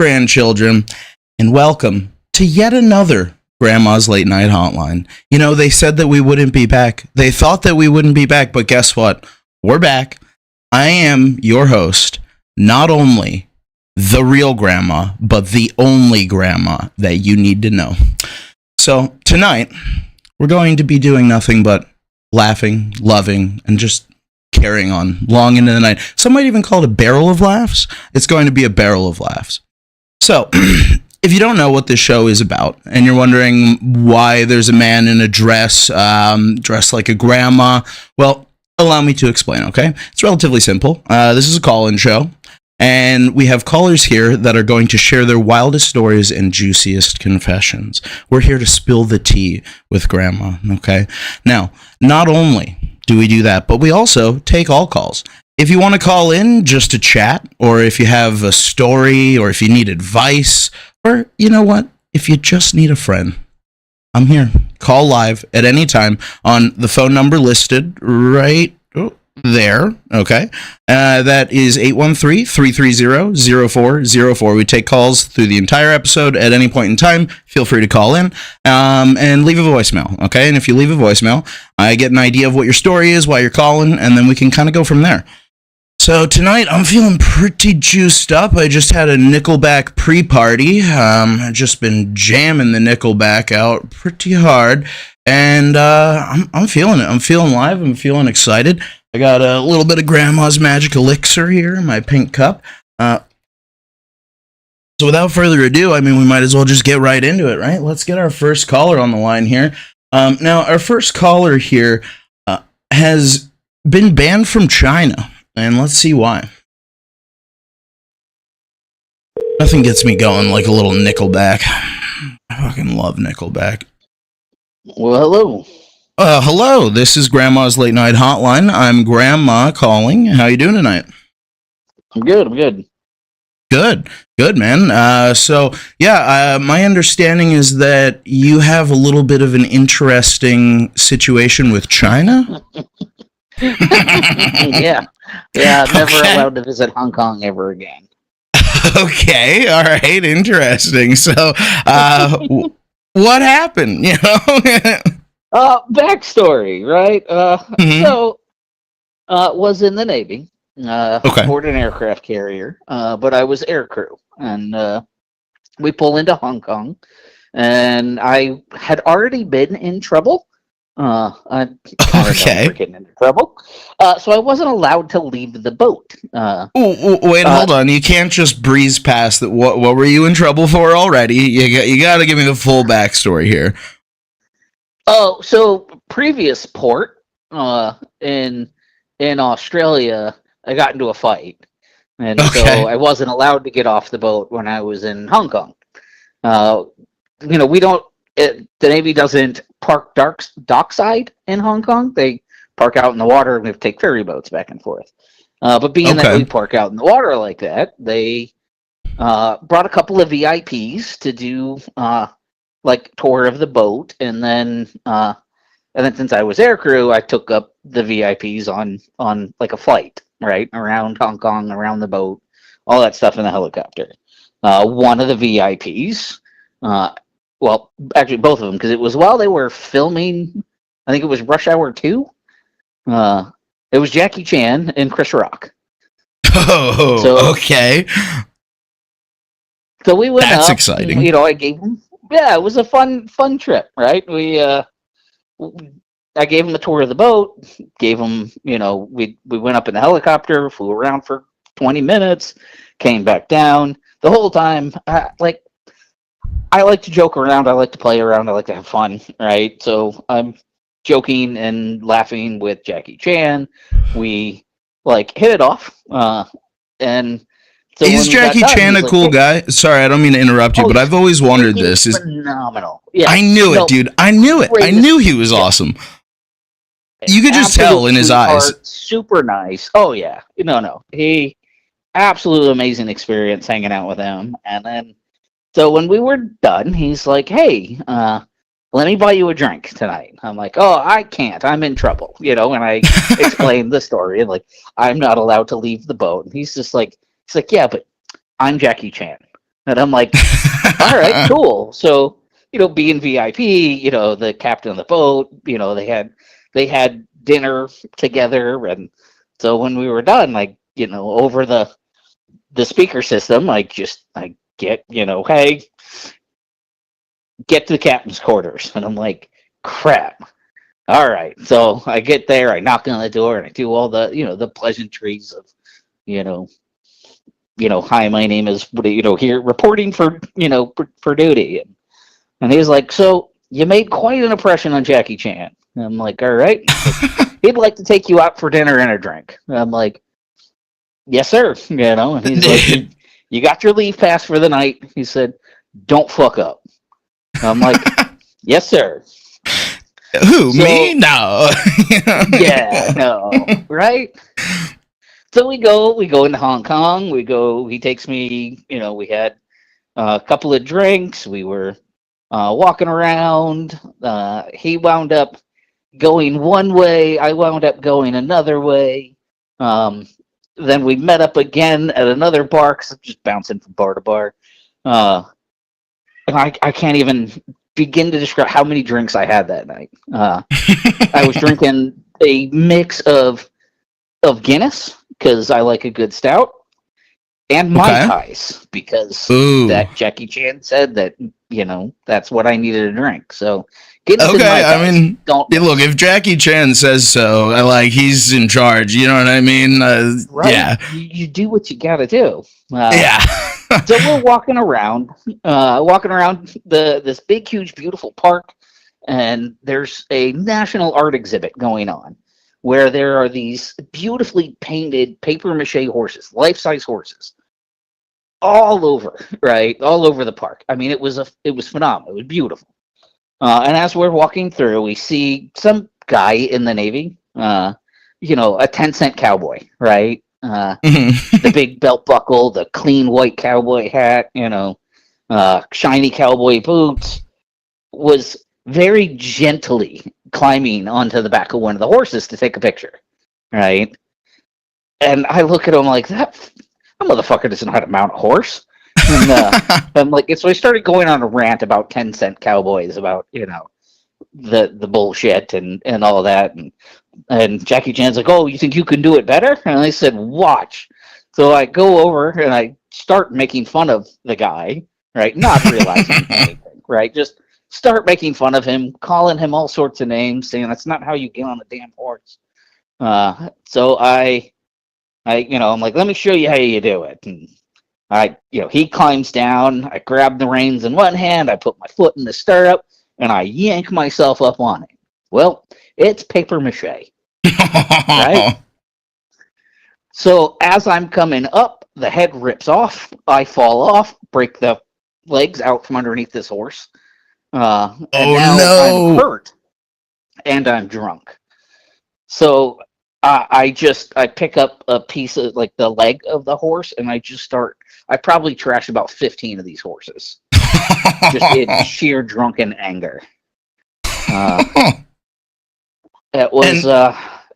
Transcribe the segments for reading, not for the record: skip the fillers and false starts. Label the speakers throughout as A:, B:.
A: grandchildren, and welcome to yet another Grandma's Late Night Hotline. You know, they said that we wouldn't be back. They thought that we wouldn't be back, but guess what? We're back. I am your host, not only the real grandma, but the only grandma that you need to know. So tonight, we're going to be doing nothing but laughing, loving, and just carrying on long into the night. Some might even call it a barrel of laughs. It's going to be a barrel of laughs. So, if you don't know what this show is about, and you're wondering why there's a man in a dress, dressed like a grandma, well, allow me to explain, okay? It's relatively simple. This is a call-in show, and we have callers here that are going to share their wildest stories and juiciest confessions. We're here to spill the tea with grandma, okay? Now, not only do we do that, but we also take all calls. If you want to call in just to chat, or if you have a story, or if you need advice, or you know what, if you just need a friend, I'm here. Call live at any time on the phone number listed right there, okay? That is 813-330-0404. We take calls through the entire episode at any point in time. Feel free to call in and leave a voicemail, okay? And if you leave a voicemail, I get an idea of what your story is, why you're calling, and then we can kind of go from there. So tonight, I'm feeling pretty juiced up. I just had a Nickelback pre-party. I've just been jamming the Nickelback out pretty hard, and I'm feeling it. I'm feeling live. I'm feeling excited. I got a little bit of Grandma's Magic Elixir here in my pink cup. So without further ado, I mean, we might as well just get right into it, right? Let's get our first caller on the line here. Now, our first caller here has been banned from China. And let's see why. Nothing gets me going like a little Nickelback. I fucking love Nickelback.
B: Well, hello.
A: Hello. This is Grandma's Late Night Hotline. I'm Grandma calling. How you doing tonight?
B: I'm good.
A: Good, man. My understanding is that you have a little bit of an interesting situation with China.
B: Yeah, never allowed to visit Hong Kong ever again.
A: Okay, all right, interesting. So, what happened? You know,
B: backstory, right? Was in the Navy. Aboard an aircraft carrier, but I was aircrew, and we pull into Hong Kong, and I had already been in trouble. Getting into trouble. So I wasn't allowed to leave the boat.
A: Wait, hold on. You can't just breeze past that. What were you in trouble for already? You got to give me the full backstory here.
B: Oh, so previous port in Australia, I got into a fight, and so I wasn't allowed to get off the boat when I was in Hong Kong. We don't. The Navy doesn't park dockside in Hong Kong. They park out in the water, and we have to take ferry boats back and forth. But being that we park out in the water like that, they brought a couple of VIPs to do tour of the boat, and then since I was aircrew, I took up the VIPs on like a flight right around Hong Kong, around the boat, all that stuff in the helicopter. One of the VIPs. Well, actually, both of them, because it was while they were filming, I think it was Rush Hour 2. It was Jackie Chan and Chris Rock.
A: Oh, okay.
B: So we went up.
A: That's exciting.
B: I gave them, it was a fun trip, right? I gave them a tour of the boat, gave them, we went up in the helicopter, flew around for 20 minutes, came back down. The whole time, I like to joke around. I like to play around. I like to have fun, right? So I'm joking and laughing with Jackie Chan. We hit it off. And so
A: is Jackie Chan a cool guy? Sorry, I don't mean to interrupt you, but I've always wondered this.
B: Is phenomenal. Yeah,
A: I knew it, dude. I knew it. I knew he was awesome. You could just tell in his eyes.
B: Super nice. Oh yeah. No. He absolutely amazing experience hanging out with him, and then. So when we were done, he's like, "Hey, let me buy you a drink tonight." I'm like, "Oh, I can't. I'm in trouble," and I explained the story and I'm not allowed to leave the boat. And he's just like, "Yeah, but I'm Jackie Chan. And I'm like, all right, cool. So, being VIP, the captain of the boat, they had dinner together, and so when we were done, like, over the speaker system, I get, hey, get to the captain's quarters, and I'm like, crap. All right, so I get there, I knock on the door, and I do all the, the pleasantries of, you know, hi, my name is, here reporting for duty. And he's like, so you made quite an impression on Jackie Chan. And I'm like, all right. He'd like to take you out for dinner and a drink. And I'm like, yes, sir. And he's like, you got your leave pass for the night. He said, don't fuck up. I'm like, yes, sir.
A: Who, me? No.
B: Yeah, no. Right? So we go into Hong Kong. He takes me, we had a couple of drinks. We were walking around. He wound up going one way. I wound up going another way. Then we met up again at another bar, because I'm just bouncing from bar to bar. And I can't even begin to describe how many drinks I had that night. I was drinking a mix of Guinness, because I like a good stout, and Mai Tais, because that Jackie Chan said that, that's what I needed to drink. So Guinness and Mai Tais.
A: I mean, look, if Jackie Chan says so, like, he's in charge, you know what I mean?
B: Right?
A: Yeah.
B: You do what you gotta do.
A: Yeah.
B: So we're walking around this big, huge, beautiful park, and there's a national art exhibit going on, where there are these beautifully painted papier-mâché horses, life-size horses, all over, right? All over the park. I mean, it was phenomenal. It was beautiful. And as we're walking through, we see some guy in the Navy, a 10-cent cowboy, right? The big belt buckle, the clean white cowboy hat, shiny cowboy boots, was very gently climbing onto the back of one of the horses to take a picture, right? And I look at him like, that motherfucker doesn't know how to mount a horse. And I'm like, so I started going on a rant about 10-cent cowboys, about the bullshit and all that, and Jackie Chan's like, oh, you think you can do it better? And I said, watch. So I go over and I start making fun of the guy, right? Not realizing anything, right? Just start making fun of him, calling him all sorts of names, saying that's not how you get on a damn horse. So I'm like, let me show you how you do it. And he climbs down. I grab the reins in one hand. I put my foot in the stirrup, and I yank myself up on it. Well, it's paper mache, right? So as I'm coming up, the head rips off. I fall off, break the legs out from underneath this horse. And now I'm hurt, and I'm drunk. So I pick up a piece of, like, the leg of the horse, and I probably trash about 15 of these horses, just in sheer drunken anger. It was.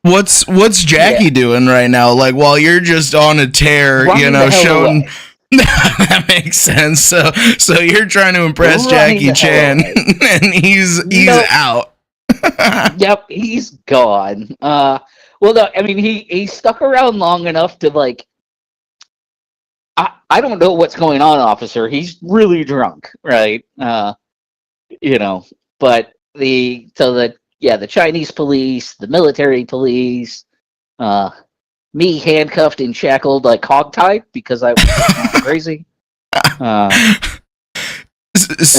A: What's Jackie doing right now? Like, while you're just on a tear, showing. That makes sense. So you're trying to impress Jackie Chan, and he's out.
B: Yep, he's gone. Well, no, I mean, he stuck around long enough to, like, I don't know what's going on, officer. He's really drunk, right? But the Chinese police, the military police, me handcuffed and shackled, like, hogtied, because I was crazy.
A: So,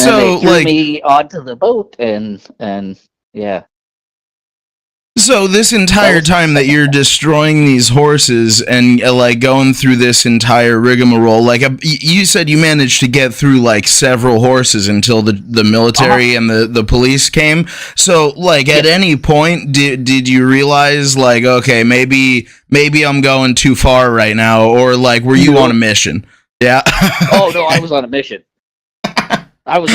B: and they threw me onto the boat, and yeah.
A: So this entire time that you're destroying these horses and like going through this entire rigmarole, like you said, you managed to get through like several horses until the military and the police came. So like at any point, did you realize, like, okay, maybe I'm going too far right now, or like were you on a mission? Yeah.
B: Oh no, I was on a mission. I was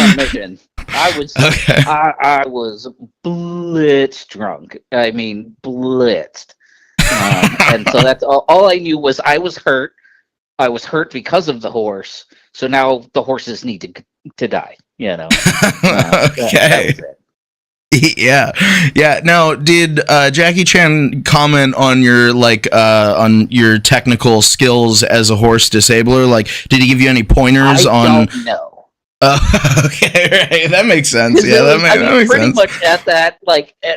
B: blitz drunk. I mean, blitzed. And so that's all I knew was I was hurt. I was hurt because of the horse. So now the horses need to die. You know. That
A: Okay.
B: was it.
A: Yeah. Now, did Jackie Chan comment on your on your technical skills as a horse disabler? Like, did he give you any pointers on?
B: Don't know.
A: Okay, right. That makes sense. Yeah, that makes
B: pretty
A: sense.
B: much at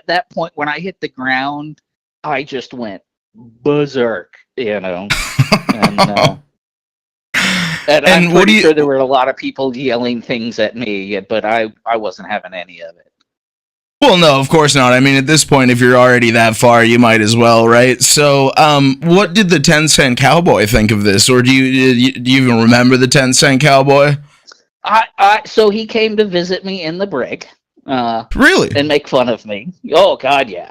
B: that point when I hit the ground, I just went berserk, you know. And and I'm pretty sure there were a lot of people yelling things at me, but I wasn't having any of it.
A: Well, no, of course not. I mean, at this point, if you're already that far, you might as well, right? So, what did the 10-cent cowboy think of this, or do you even remember the 10-cent cowboy?
B: So he came to visit me in the brig,
A: really,
B: and make fun of me. Oh God, yeah.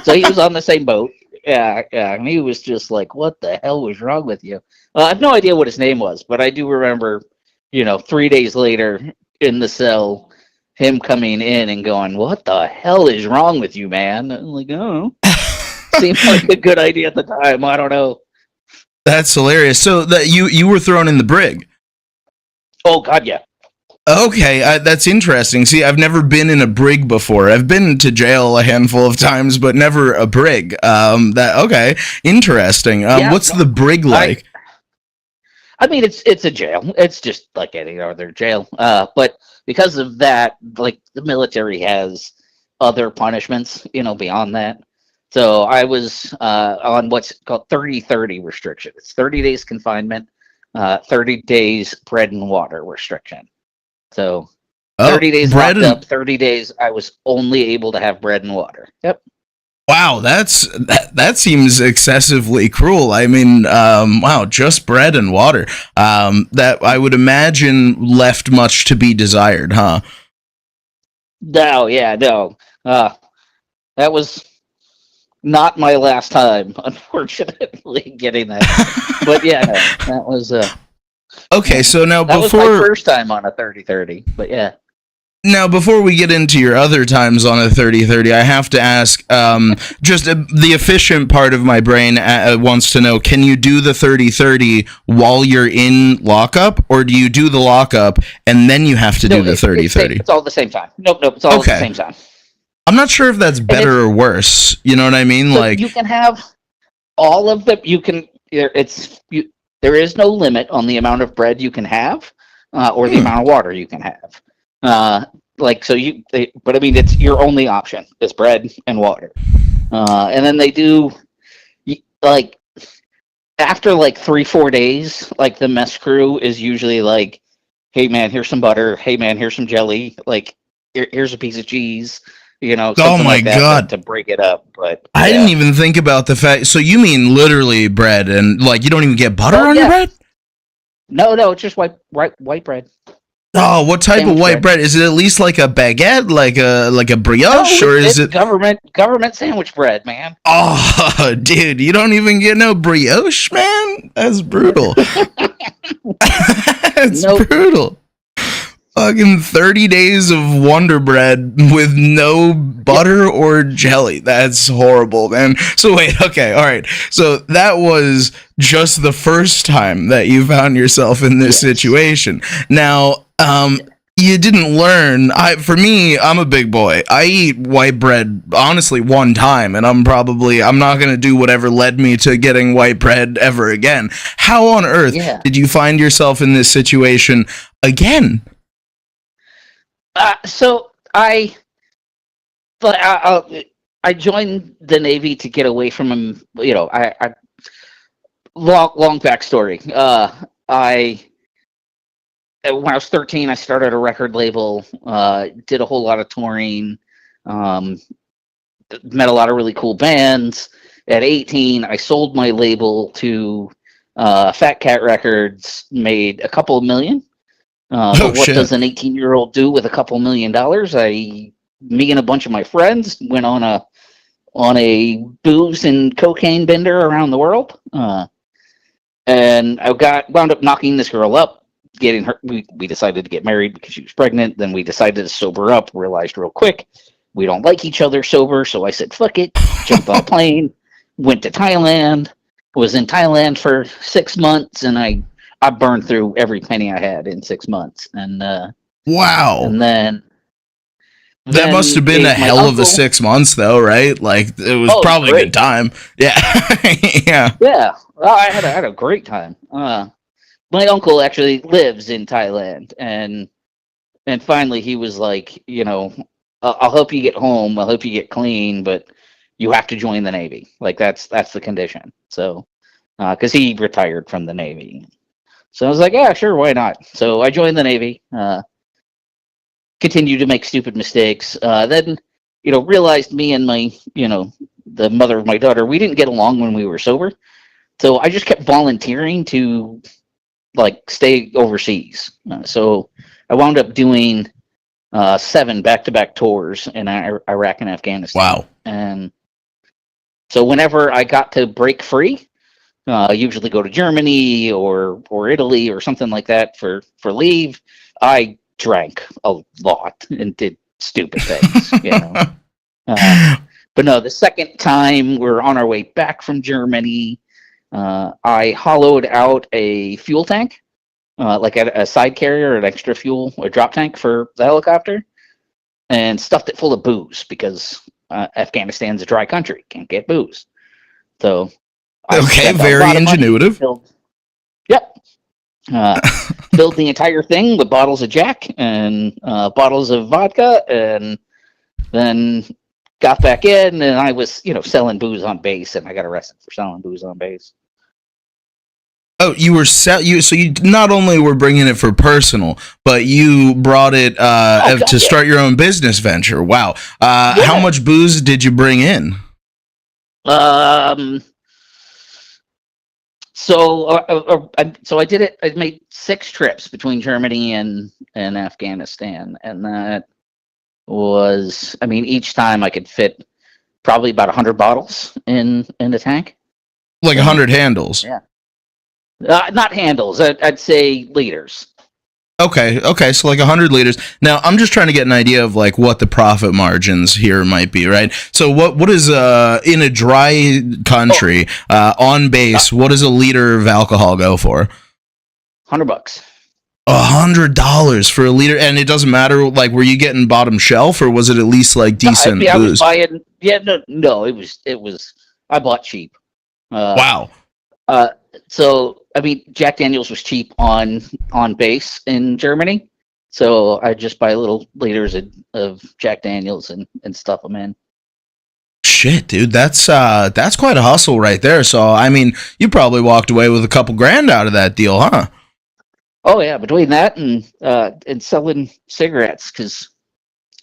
B: So he was on the same boat. Yeah, and he was just like, "What the hell was wrong with you?" I have no idea what his name was, but I do remember, 3 days later in the cell, him coming in and going, "What the hell is wrong with you, man?" I'm like, "Oh, seemed like a good idea at the time. I don't know."
A: That's hilarious. So that you were thrown in the brig.
B: Oh God, yeah.
A: Okay, that's interesting. See, I've never been in a brig before. I've been to jail a handful of times, but never a brig. Okay, interesting. What's the brig like?
B: I mean, it's a jail. It's just like any other jail. But because of that, like the military has other punishments, beyond that. So I was on what's called 30-30 restriction. It's 30 days confinement, 30 days bread and water restriction. So 30 days locked up, 30 days I was only able to have bread and water. Yep.
A: Wow, that seems excessively cruel. I mean, wow, just bread and water. That I would imagine left much to be desired, huh?
B: No, yeah, no. That was not my last time, unfortunately, getting that. But yeah, no, that was
A: okay, so now
B: that was my first time on a 30-30, but yeah.
A: Now, before we get into your other times on a 30-30, I have to ask, the efficient part of my brain wants to know, can you do the 30-30 while you're in lockup, or do you do the lockup and then you have to do the 30-30?
B: It's all the same time. Nope, it's all at the same time.
A: I'm not sure if that's better or worse. You know what I mean?
B: So you can have all of them. There is no limit on the amount of bread you can have, or the amount of water you can have. But I mean, it's your only option is bread and water. And then they do, like, after like 3-4 days, like the mess crew is usually like, "Hey man, here's some butter. Hey man, here's some jelly. Like, here's a piece of cheese."
A: Oh my God,
B: to break it up. But
A: I didn't even think about the fact. So you mean literally bread, and like you don't even get butter on your bread?
B: No, it's just white bread.
A: Oh, what type of white bread? Is it at least like a baguette, like a brioche, or is it
B: government sandwich bread, man?
A: Oh, dude, you don't even get no brioche, man. That's brutal. That's brutal. Fucking 30 days of Wonder Bread with no butter or jelly. That's horrible, man. So wait, okay, all right. So that was just the first time that you found yourself in this situation. Now, you didn't learn. For me, I'm a big boy. I eat white bread, honestly, one time, and I'm not going to do whatever led me to getting white bread ever again. How on earth did you find yourself in this situation again?
B: So I joined the Navy to get away from him. I long backstory. When I was 13, I started a record label. Did a whole lot of touring. Met a lot of really cool bands. At 18, I sold my label to Fat Cat Records. Made a couple of million. What does an 18-year-old do with a couple $1 million? Me and a bunch of my friends went on a booze and cocaine bender around the world, and I wound up knocking this girl up, getting her. We decided to get married because she was pregnant. Then we decided to sober up. Realized real quick we don't like each other sober, so I said fuck it. Jumped on a plane, went to Thailand. Was in Thailand for 6 months, and I I burned through every penny I had in 6 months, and
A: wow.
B: and then
A: That must have been a
B: my
A: hell of a
B: uncle.
A: 6 months, though, right? Like, it was
B: Oh, it was
A: probably a good
B: great.
A: time. Yeah. Yeah.
B: Yeah, well, I had a great time. My uncle actually lives in Thailand, and finally he was like, I'll help you get home. I'll help you get clean, but you have to join the Navy. Like that's the condition. So, because he retired from the Navy, so I was like, yeah, sure, why not? So I joined the Navy. Continued to make stupid mistakes. Then, realized me and my, the mother of my daughter, we didn't get along when we were sober. So I just kept volunteering to like stay overseas. So I wound up doing 7 back-to-back tours in Iraq and Afghanistan.
A: Wow.
B: And so whenever I got to break free, I usually go to Germany or Italy or something like that for leave. I drank a lot and did stupid things. But no, the second time we're on our way back from Germany, I hollowed out a fuel tank, like a side carrier, an extra fuel, a drop tank for the helicopter, and stuffed it full of booze because Afghanistan's a dry country, can't get booze. So I
A: Okay,
B: spent a
A: very
B: lot of money.
A: ingenuitive.
B: Yep. Filled the entire thing with bottles of Jack and bottles of vodka, and then got back in, and I was, selling booze on base, and I got arrested for selling booze on base.
A: Oh, you were so you not only were bringing it for personal, but you brought it to start your own business venture. Wow. Yeah. How much booze did you bring in?
B: So I did it. I made 6 trips between Germany and Afghanistan, and that was, each time I could fit probably about 100 bottles in the tank.
A: Like 100 handles.
B: Yeah. Not handles. I'd say liters.
A: Okay, so like 100 liters. Now, I'm just trying to get an idea of like what the profit margins here might be, right? So what is in a dry country on base? What does a liter of alcohol go for?
B: $100.
A: $100 for a liter, and it doesn't matter. Like, were you getting bottom shelf, or was it at least like decent booze?
B: I was buying. Yeah, no. It was. I bought cheap.
A: Wow.
B: So Jack Daniels was cheap on base in Germany, so I just buy little liters of Jack Daniels and stuff them in.
A: Shit, dude, that's quite a hustle right there. So you probably walked away with a couple grand out of that deal, huh?
B: Oh yeah, between that and selling cigarettes, because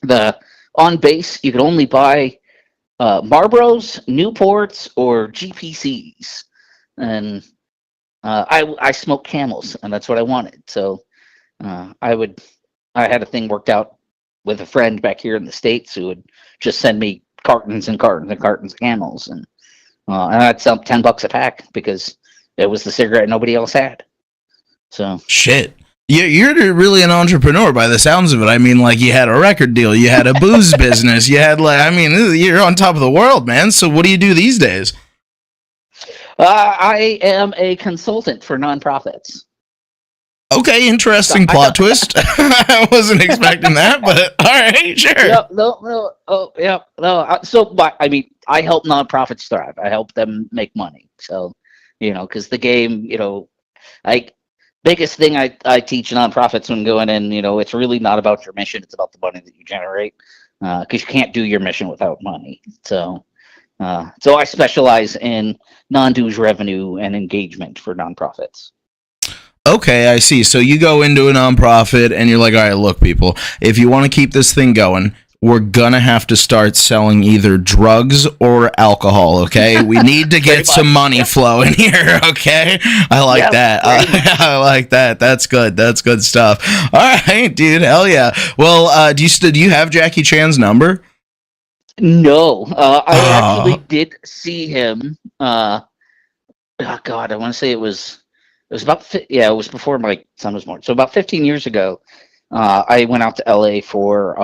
B: the on base you could only buy Marlboros, Newports, or GPCs, and I smoked Camels, and that's what I wanted. So I had a thing worked out with a friend back here in the States who would just send me cartons and cartons and cartons of Camels, and I'd sell $10 a pack because it was the cigarette nobody else had. So
A: shit. You're really an entrepreneur by the sounds of it. Like, you had a record deal, you had a booze business, you had you're on top of the world, man. So what do you do these days?
B: I am a consultant for nonprofits.
A: Okay, interesting plot twist. I wasn't expecting that, but all right, sure.
B: So, I help nonprofits thrive. I help them make money. So, because the game, biggest thing I teach nonprofits when going in, it's really not about your mission. It's about the money that you generate, because you can't do your mission without money. So I specialize in non-dues revenue and engagement for nonprofits.
A: Okay, I see. So you go into a nonprofit and you're like, all right, look, people, if you want to keep this thing going, we're going to have to start selling either drugs or alcohol, okay? We need to get some money flowing here, okay? I like that. I like that. That's good. That's good stuff. All right, dude. Hell yeah. Well, do you have Jackie Chan's number?
B: No. I actually did see him. God, I want to say it was about, it was before my son was born. So about 15 years ago, I went out to LA for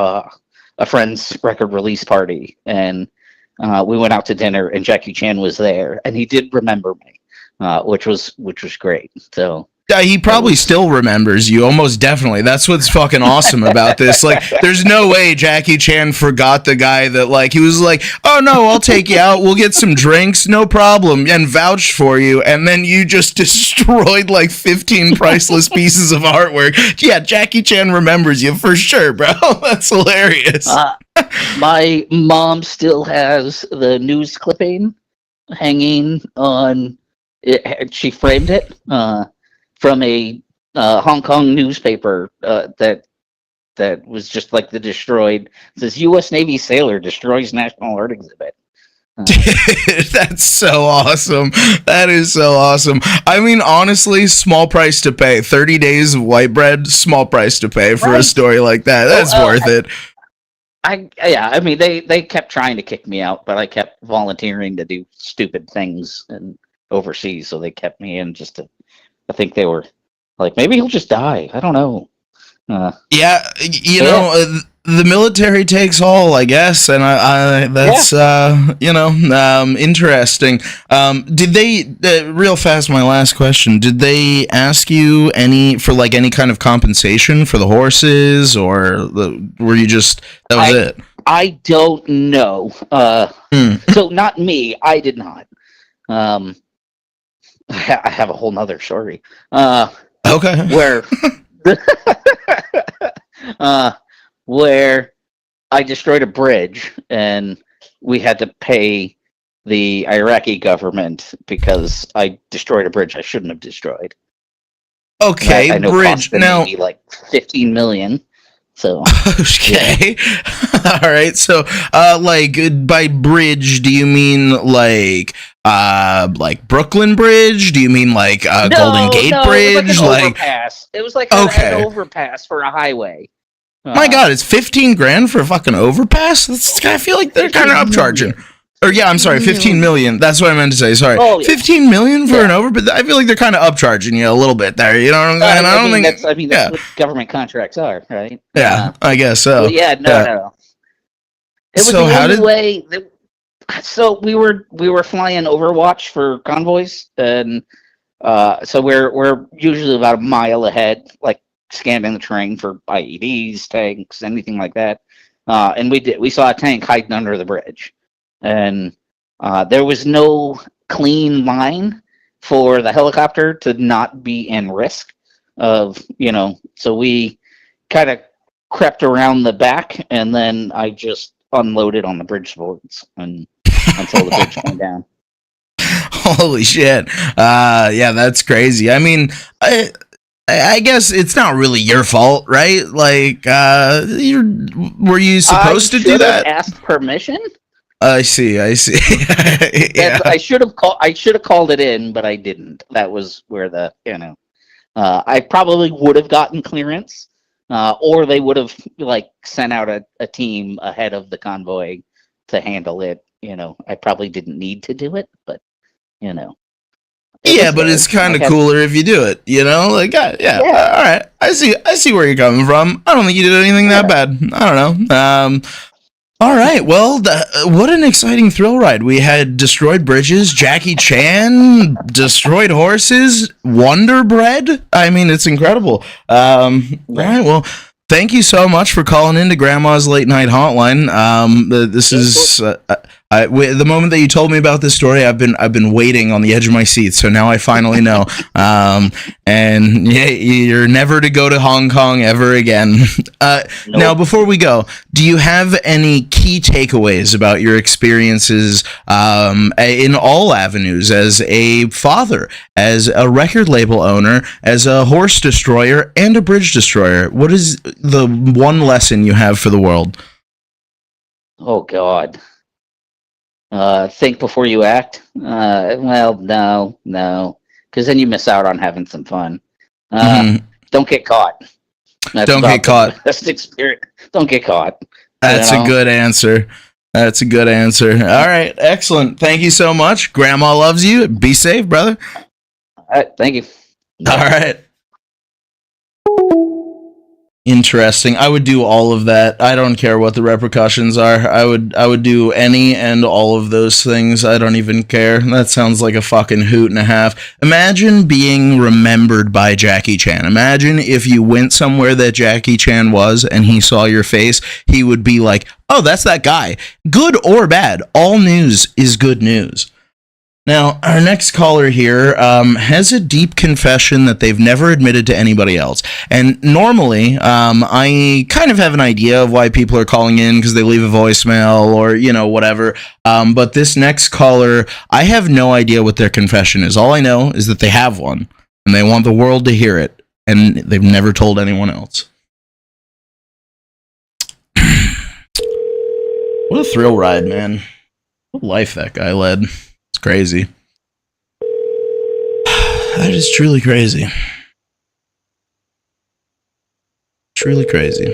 B: a friend's record release party, and we went out to dinner, and Jackie Chan was there, and he did remember me, which was great. So
A: He probably still remembers you, almost definitely. That's what's fucking awesome about this. Like, there's no way Jackie Chan forgot the guy that, like, he was like, oh no, I'll take you out, we'll get some drinks, no problem, and vouched for you, and then you just destroyed, like, 15 priceless pieces of artwork. Yeah, Jackie Chan remembers you for sure, bro. That's hilarious.
B: My mom still has the news clipping hanging on it. She framed it from a Hong Kong newspaper that was just like the destroyed. It says U.S. Navy sailor destroys National Art exhibit.
A: Dude, that's so awesome. That is so awesome. I mean, honestly, small price to pay. 30 days of white bread, small price to pay for a story like that. That's worth it.
B: I mean, they kept trying to kick me out, but I kept volunteering to do stupid things and overseas, so they kept me in just to. I think they were like, maybe he'll just die. I don't know.
A: Yeah, you know, the military takes all, I guess, and I that's interesting. Did they real fast? My last question: did they ask you any kind of compensation for the horses, or were you just that was it?
B: I don't know. So not me. I did not. I have a whole nother story.
A: Okay.
B: Where I destroyed a bridge and we had to pay the Iraqi government because I destroyed a bridge I shouldn't have destroyed.
A: Okay,
B: I know
A: bridge now
B: maybe like 15 million. So
A: okay, yeah. All right. So, like by bridge, do you mean like Brooklyn Bridge? Do you mean like Golden Gate Bridge?
B: It was like an overpass. It was like an overpass for a highway.
A: My God, it's 15 grand for a fucking overpass. I feel like they're kind of upcharging. Or yeah, I'm sorry, 15 million. That's what I meant to say. Sorry, 15 million for an overpass. I feel like they're kind of upcharging you a little bit there. You know what I'm saying?
B: That's what government contracts are, right?
A: Yeah, I guess so.
B: No. It was so the only way. So we were flying Overwatch for convoys, and so we're usually about a mile ahead, like scanning the terrain for IEDs, tanks, anything like that. And we saw a tank hiding under the bridge. And there was no clean line for the helicopter to not be in risk of, so we kind of crept around the back, and then I just unloaded on the bridge boards until the bridge came down.
A: Holy shit. Yeah, that's crazy. I mean, I guess it's not really your fault, right? Like, were you supposed to do that?
B: Asked permission?
A: I see. Yeah.
B: I should have called it in, but I didn't. That was where I probably would have gotten clearance, or they would have sent out a team ahead of the convoy to handle it. I probably didn't need to do it, but
A: yeah, but it's kind of cooler if you do it. All right. I see where you're coming from. I don't think you did anything that bad. I don't know. All right, well, what an exciting thrill ride. We had destroyed bridges, Jackie Chan, destroyed horses, Wonder Bread. I mean, it's incredible. All right, well, thank you so much for calling into Grandma's Late Night Hotline. This is the moment that you told me about this story. I've been waiting on the edge of my seat, so now I finally know. And yeah, you're never to go to Hong Kong ever again. Nope. Now, before we go, do you have any key takeaways about your experiences in all avenues, as a father, as a record label owner, as a horse destroyer, and a bridge destroyer? What is the one lesson you have for the world?
B: Oh, God. Think before you act. Well, no, because then you miss out on having some fun. Don't get caught.
A: Don't get caught.
B: That's the experience. Don't get caught.
A: That's a good answer. That's a good answer. All right, excellent. Thank you so much. Grandma loves you. Be safe, brother.
B: All right, thank you.
A: All right. Interesting. I would do all of that. I don't care what the repercussions are. I would do any and all of those things. I don't even care. That sounds like a fucking hoot and a half. Imagine being remembered by Jackie Chan. Imagine if you went somewhere that Jackie Chan was and he saw your face, he would be like, "Oh, that's that guy." Good or bad, all news is good news. Now, our next caller here has a deep confession that they've never admitted to anybody else. And normally, I kind of have an idea of why people are calling in because they leave a voicemail or, whatever. But this next caller, I have no idea what their confession is. All I know is that they have one and they want the world to hear it. And they've never told anyone else. What a thrill ride, man. What life that guy led. It's crazy. That is truly crazy. Truly crazy.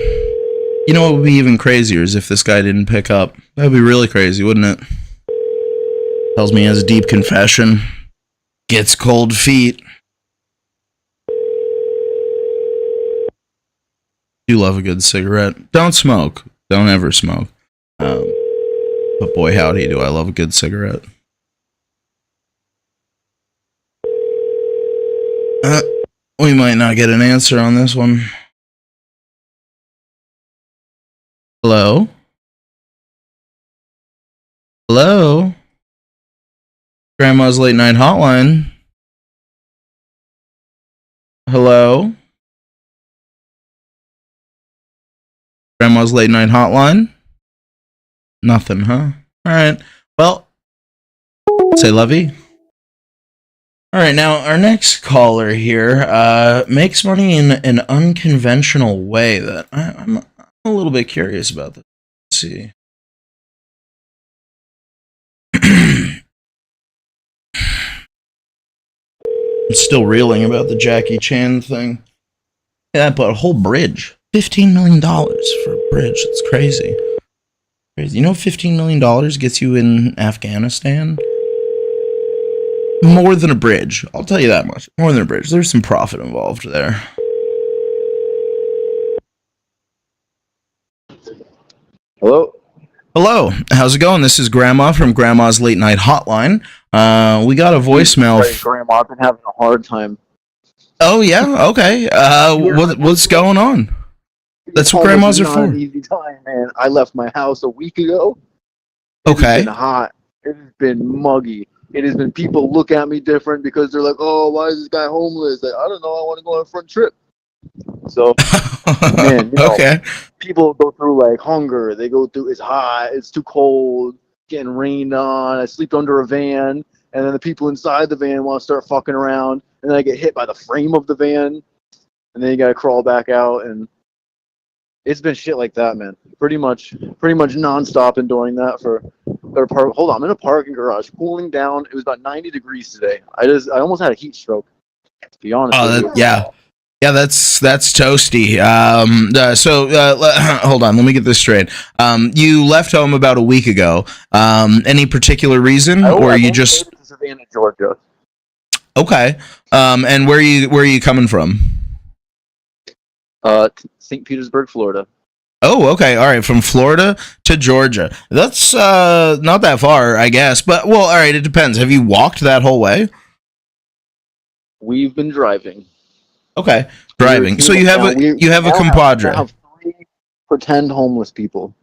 A: You know what would be even crazier is if this guy didn't pick up. That would be really crazy, wouldn't it? Tells me he has a deep confession. Gets cold feet. Do love a good cigarette. Don't smoke. Don't ever smoke. But boy, howdy, do I love a good cigarette. We might not get an answer on this one. Hello? Hello? Grandma's Late Night Hotline. Hello? Grandma's Late Night Hotline? Nothing, huh? Alright. Well, say lovey. Alright, now our next caller here makes money in an unconventional way that I'm a little bit curious about this. Let's see. I'm still reeling about the Jackie Chan thing. Yeah, but a whole bridge. $15 million for a bridge. That's crazy. Crazy. You know $15 million gets you in Afghanistan? More than a bridge. I'll tell you that much. More than a bridge. There's some profit involved there.
C: Hello?
A: Hello. How's it going? This is Grandma from Grandma's Late Night Hotline. We got a voicemail.
C: Sorry, Grandma, I've been having a hard time.
A: Oh, yeah? Okay. What's going on? That's what grandmas are for.
C: An easy time, man. I left my house a week ago.
A: Okay.
C: It's been hot. It has been muggy. It has been people look at me different because they're like, "Oh, why is this guy homeless?" Like, I don't know. I want to go on a front trip. So, man,
A: okay.
C: People go through like hunger. They go through it's hot. It's too cold. Getting rained on. I sleep under a van, and then the people inside the van want to start fucking around, and then I get hit by the frame of the van, and then you gotta crawl back out and. It's been shit like that, man. Pretty much nonstop and doing that for their part. Hold on, I'm in a parking garage, cooling down. It was about 90 degrees today. I almost had a heat stroke. To be honest with you.
A: Yeah, that's toasty. Hold on, let me get this straight. You left home about a week ago. Any particular reason, or you just
C: to Savannah, Georgia?
A: Okay. And where are you coming from?
C: St. Petersburg, Florida.
A: Oh, okay. All right. From Florida to Georgia. That's not that far, I guess. But, well, all right. It depends. Have you walked that whole way?
C: We've been driving.
A: Okay. Driving. So you have a compadre.
C: I have 3 pretend homeless people.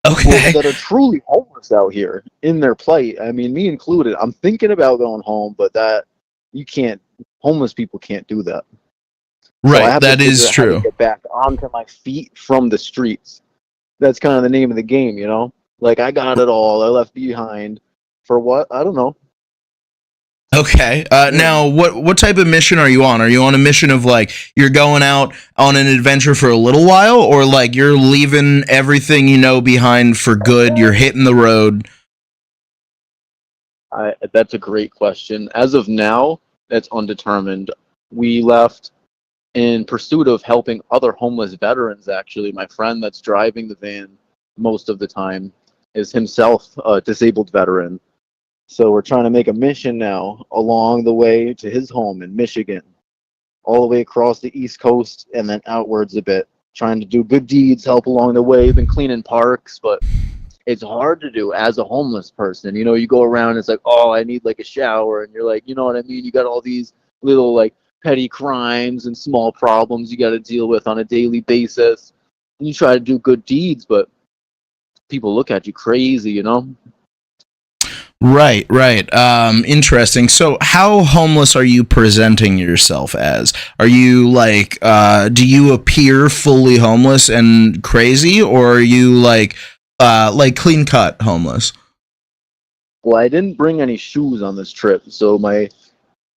A: Okay.
C: That are truly homeless out here in their plight. I mean, me included. I'm thinking about going home, but homeless people can't do that.
A: Right,
C: so
A: that is true.
C: How to get back onto my feet from the streets. That's kind of the name of the game, you know? Like, I got it all. I left behind. For what? I don't know.
A: Okay. Now, what type of mission are you on? Are you on a mission of, like, you're going out on an adventure for a little while? Or, like, you're leaving everything you know behind for good? You're hitting the road?
C: That's a great question. As of now, that's undetermined. We left in pursuit of helping other homeless veterans, actually. My friend that's driving the van most of the time is himself a disabled veteran. So we're trying to make a mission now along the way to his home in Michigan, all the way across the East Coast and then outwards a bit trying to do good deeds, help along the way. Been cleaning parks, but it's hard to do as a homeless person. You know, you go around, and it's like, oh, I need like a shower, and you're like, you know what I mean? You got all these little like petty crimes and small problems you got to deal with on a daily basis. And you try to do good deeds, but people look at you crazy, you know?
A: Right, right. Interesting. So, how homeless are you presenting yourself as? Are you like, do you appear fully homeless and crazy, or are you like clean cut homeless?
C: Well, I didn't bring any shoes on this trip, so my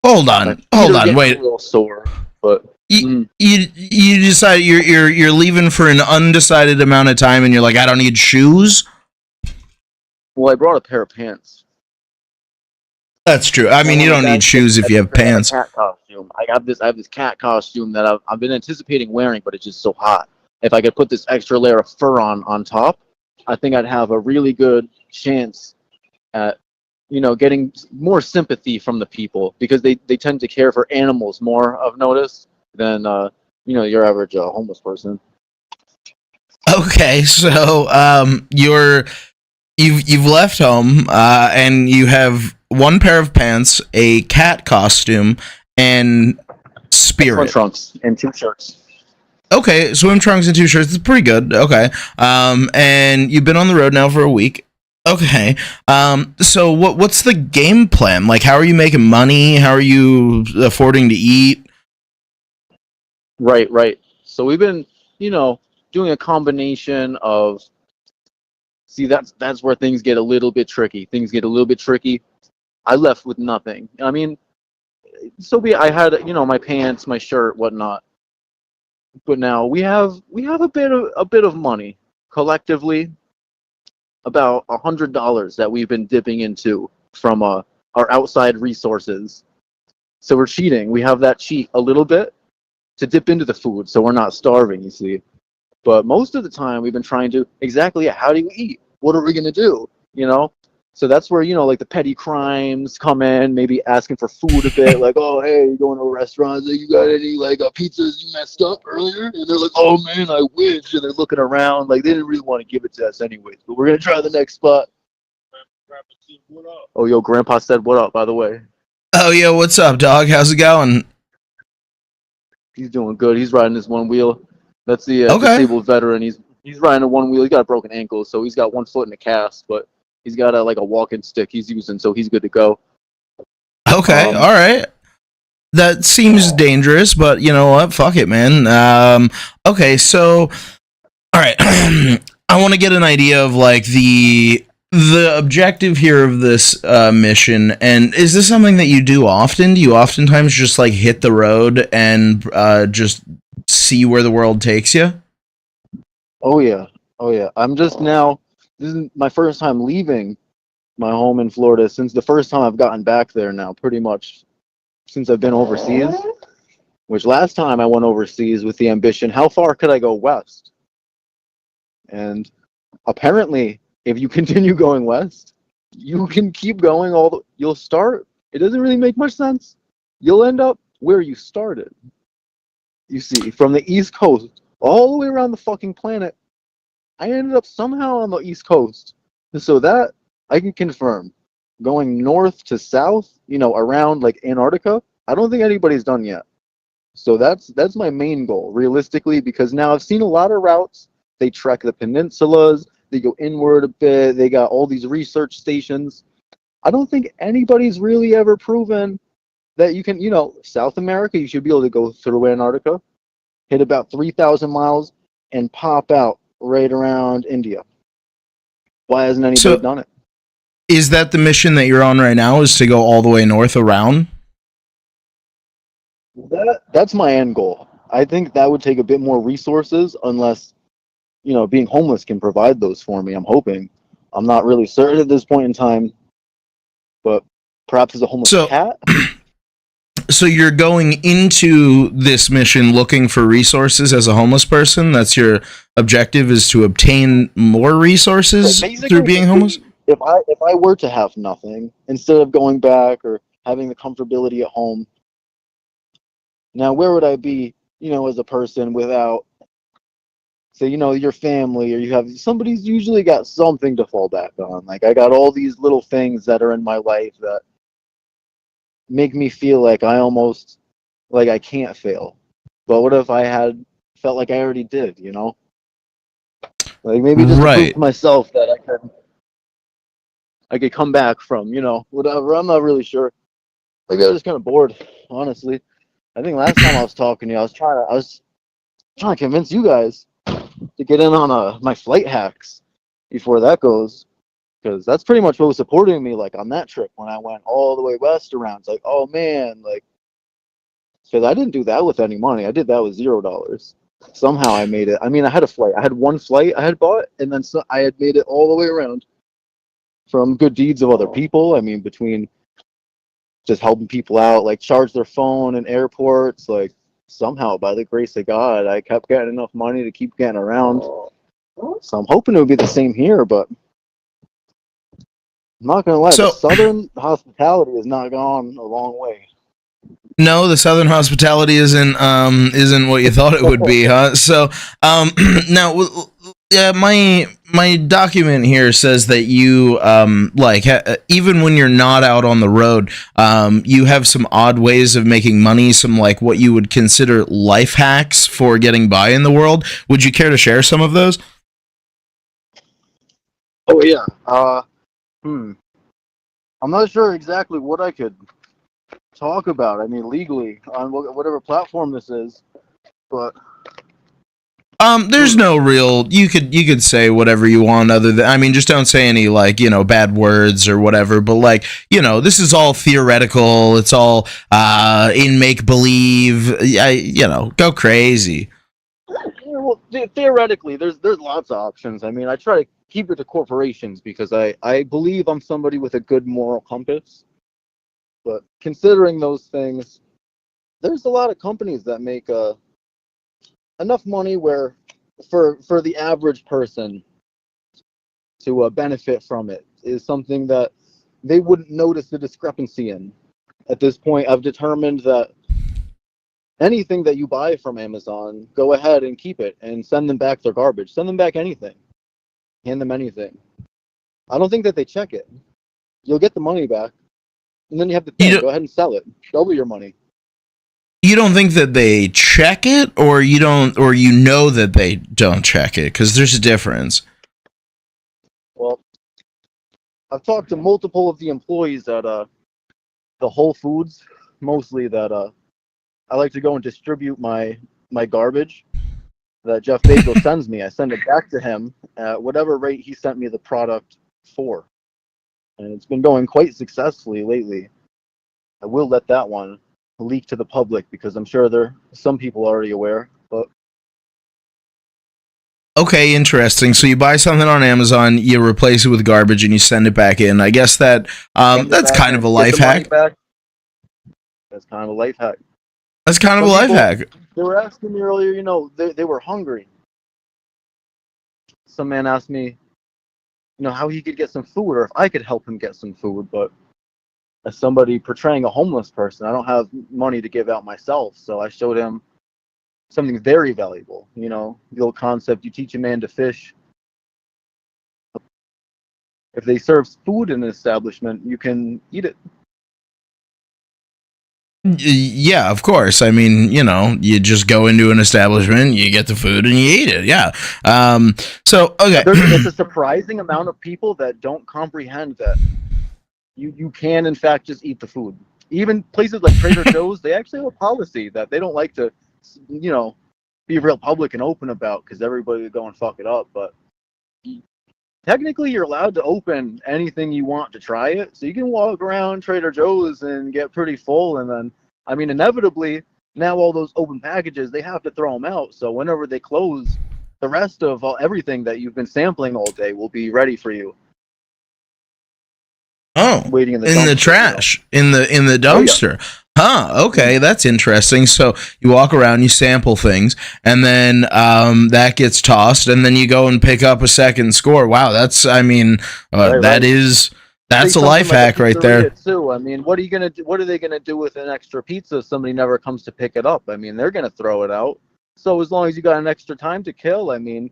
A: Hold
C: my
A: on,
C: feet
A: hold
C: are
A: on,
C: getting
A: wait.
C: a little sore. But
A: You decide you're leaving for an undecided amount of time, and you're like, I don't need shoes.
C: well, I brought a pair of pants.
A: That's true. I mean,
C: Now
A: you
C: on the
A: don't need
C: back trip,
A: shoes if
C: I
A: you have
C: figured I have a
A: pants.
C: cat costume. I have this cat costume that I've been anticipating wearing, but it's just so hot. If I could put this extra layer of fur on top, I think I'd have a really good chance at getting more sympathy from the people because they tend to care for animals more. I've noticed than your average homeless person.
A: Okay, so you've left home, and you have one pair of pants, a cat costume, and
C: Swim
A: spirit.
C: trunks and 2 shirts.
A: Okay, swim trunks and 2 shirts. It's pretty good. Okay, and you've been on the road now for a week. Okay, so what's the game plan? Like, how are you making money? How are you affording to eat?
C: Right, right. So we've been, doing a combination of. See, that's where things get a little bit tricky. Things get a little bit tricky. I left with nothing. I mean, I had, my pants, my shirt, whatnot. But now we have a bit of money collectively, about $100 that we've been dipping into from our outside resources. So we're cheating. We have that cheat a little bit to dip into the food, so we're not starving. You see. But most of the time, we've been trying to exactly how do you eat? What are we gonna do? You know. So that's where like the petty crimes come in, maybe asking for food a bit, like, oh hey, you going to a restaurant? Like, you got any like pizzas you messed up earlier? And they're like, oh man, I wish. And they're looking around like they didn't really want to give it to us anyways, but we're gonna try the next spot. Oh yo, Grandpa said what up, by the way.
A: Oh yeah, what's up, dog? How's it going?
C: He's doing good. He's riding his one wheel. That's the
A: Okay.
C: disabled veteran. He's riding a one wheel. He's got a broken ankle, so he's got one foot in a cast, but he's got a walking stick he's using, so he's good to go.
A: Okay. All right. That seems dangerous, but you know what? Fuck it, man. Okay, so all right. I want to get an idea of like the objective here of this mission, and is this something that you do often? Do you oftentimes just like hit the road and just see where the world takes you?
C: Oh yeah, oh yeah. I'm just now. This is my first time leaving my home in Florida since the first time I've gotten back there. Now, pretty much since I've been overseas. Which last time I went overseas with the ambition, how far could I go west? And apparently, if you continue going west, you can keep going you'll start. It doesn't really make much sense. You'll end up where you started. You see, from the East Coast all the way around the fucking planet, I ended up somehow on the East Coast. So that I can confirm. Going north to south, around like Antarctica, I don't think anybody's done yet. So that's my main goal, realistically, because now I've seen a lot of routes. They trek the peninsulas, they go inward a bit, they got all these research stations. I don't think anybody's really ever proven that you can, South America, you should be able to go through Antarctica, hit about 3,000 miles, and pop out right around India. Why hasn't anybody
A: So,
C: done it?
A: is that the mission that you're on right now? Is to go all the way north around?
C: That's my end goal. I think that would take a bit more resources, unless being homeless can provide those for me. I'm hoping. I'm not really certain at this point in time, but perhaps as a homeless
A: So,
C: cat.
A: so you're going into this mission looking for resources as a homeless person? That's your objective, is to obtain more resources through being homeless?
C: If I were to have nothing, instead of going back or having the comfortability at home, now where would I be, as a person without say, your family, or you have somebody's usually got something to fall back on. Like, I got all these little things that are in my life that make me feel like I can't fail. But what if I had felt like I already did, Like, maybe just to prove
A: Right.
C: to myself that I could come back from, whatever. I'm not really sure. Maybe I was just kind of bored, honestly. I think last time I was talking to you, I was trying to convince you guys to get in on my flight hacks before that goes, because that's pretty much what was supporting me, like on that trip when I went all the way west around. It's like, oh man, like, because I didn't do that with any money. I did that with $0. Somehow I made it. I mean, I had a flight. I had one flight I had bought, and then I had made it all the way around from good deeds of other people. I mean, between just helping people out, like charge their phone in airports, like somehow by the grace of God, I kept getting enough money to keep getting around. So I'm hoping it would be the same here, but I'm not gonna lie, the
A: So
C: Southern hospitality has not gone a long way.
A: no, the Southern hospitality isn't what you thought it would be, huh? So now, yeah, my document here says that you even when you're not out on the road, you have some odd ways of making money, some like what you would consider life hacks for getting by in the world. Would you care to share some of those?
C: Oh yeah. I'm not sure exactly what I could talk about. I mean, legally on whatever platform this is, but
A: There's no real. You could say whatever you want. Other than, I mean, just don't say any like bad words or whatever. But like this is all theoretical. It's all in make believe. Go crazy.
C: well, theoretically, there's lots of options. I mean, I try to keep it to corporations because I believe I'm somebody with a good moral compass. But considering those things, there's a lot of companies that make enough money where for the average person to benefit from it is something that they wouldn't notice the discrepancy in. At this point, I've determined that anything that you buy from Amazon, go ahead and keep it and send them back their garbage. Send them back anything. Hand them anything. I don't think that they check it. You'll get the money back, and then you have the thing. Go ahead and sell it. Double your money.
A: You don't think that they check it, or you don't, or that they don't check it? Because there's a difference.
C: Well, I've talked to multiple of the employees at the Whole Foods, mostly that I like to go and distribute my garbage that Jeff Bezos sends me. I send it back to him at whatever rate he sent me the product for, and it's been going quite successfully lately. I will let that one leak to the public because I'm sure some people already aware. But
A: okay, interesting. So you buy something on Amazon, you replace it with garbage, and you send it back in. I guess that's kind of a life hack.
C: That's kind of a life hack.
A: That's kind of a life hack.
C: They were asking me earlier, they were hungry. Some man asked me, how he could get some food or if I could help him get some food. But as somebody portraying a homeless person, I don't have money to give out myself. So I showed him something very valuable. The old concept, you teach a man to fish. If they serve food in an establishment, you can eat it.
A: Yeah, of course. I mean, you just go into an establishment, you get the food, and you eat it. Yeah. So, okay.
C: There's a surprising amount of people that don't comprehend that you can, in fact, just eat the food. Even places like Trader Joe's, they actually have a policy that they don't like to, be real public and open about because everybody would go and fuck it up. But technically, you're allowed to open anything you want to try it. So you can walk around Trader Joe's and get pretty full. And then, I mean, inevitably, now all those open packages, they have to throw them out. So whenever they close, the rest of everything that you've been sampling all day will be ready for you.
A: Oh,
C: waiting in the
A: dumpster, trash, in the dumpster. Oh, yeah. Huh. Okay, that's interesting. So you walk around, you sample things, and then that gets tossed, and then you go and pick up a second score. Wow, that's. I mean, that's a life hack right there.
C: Too. I mean, what are you gonna do? What are they gonna do with an extra pizza if somebody never comes to pick it up? I mean, they're gonna throw it out. So as long as you got an extra time to kill, I mean,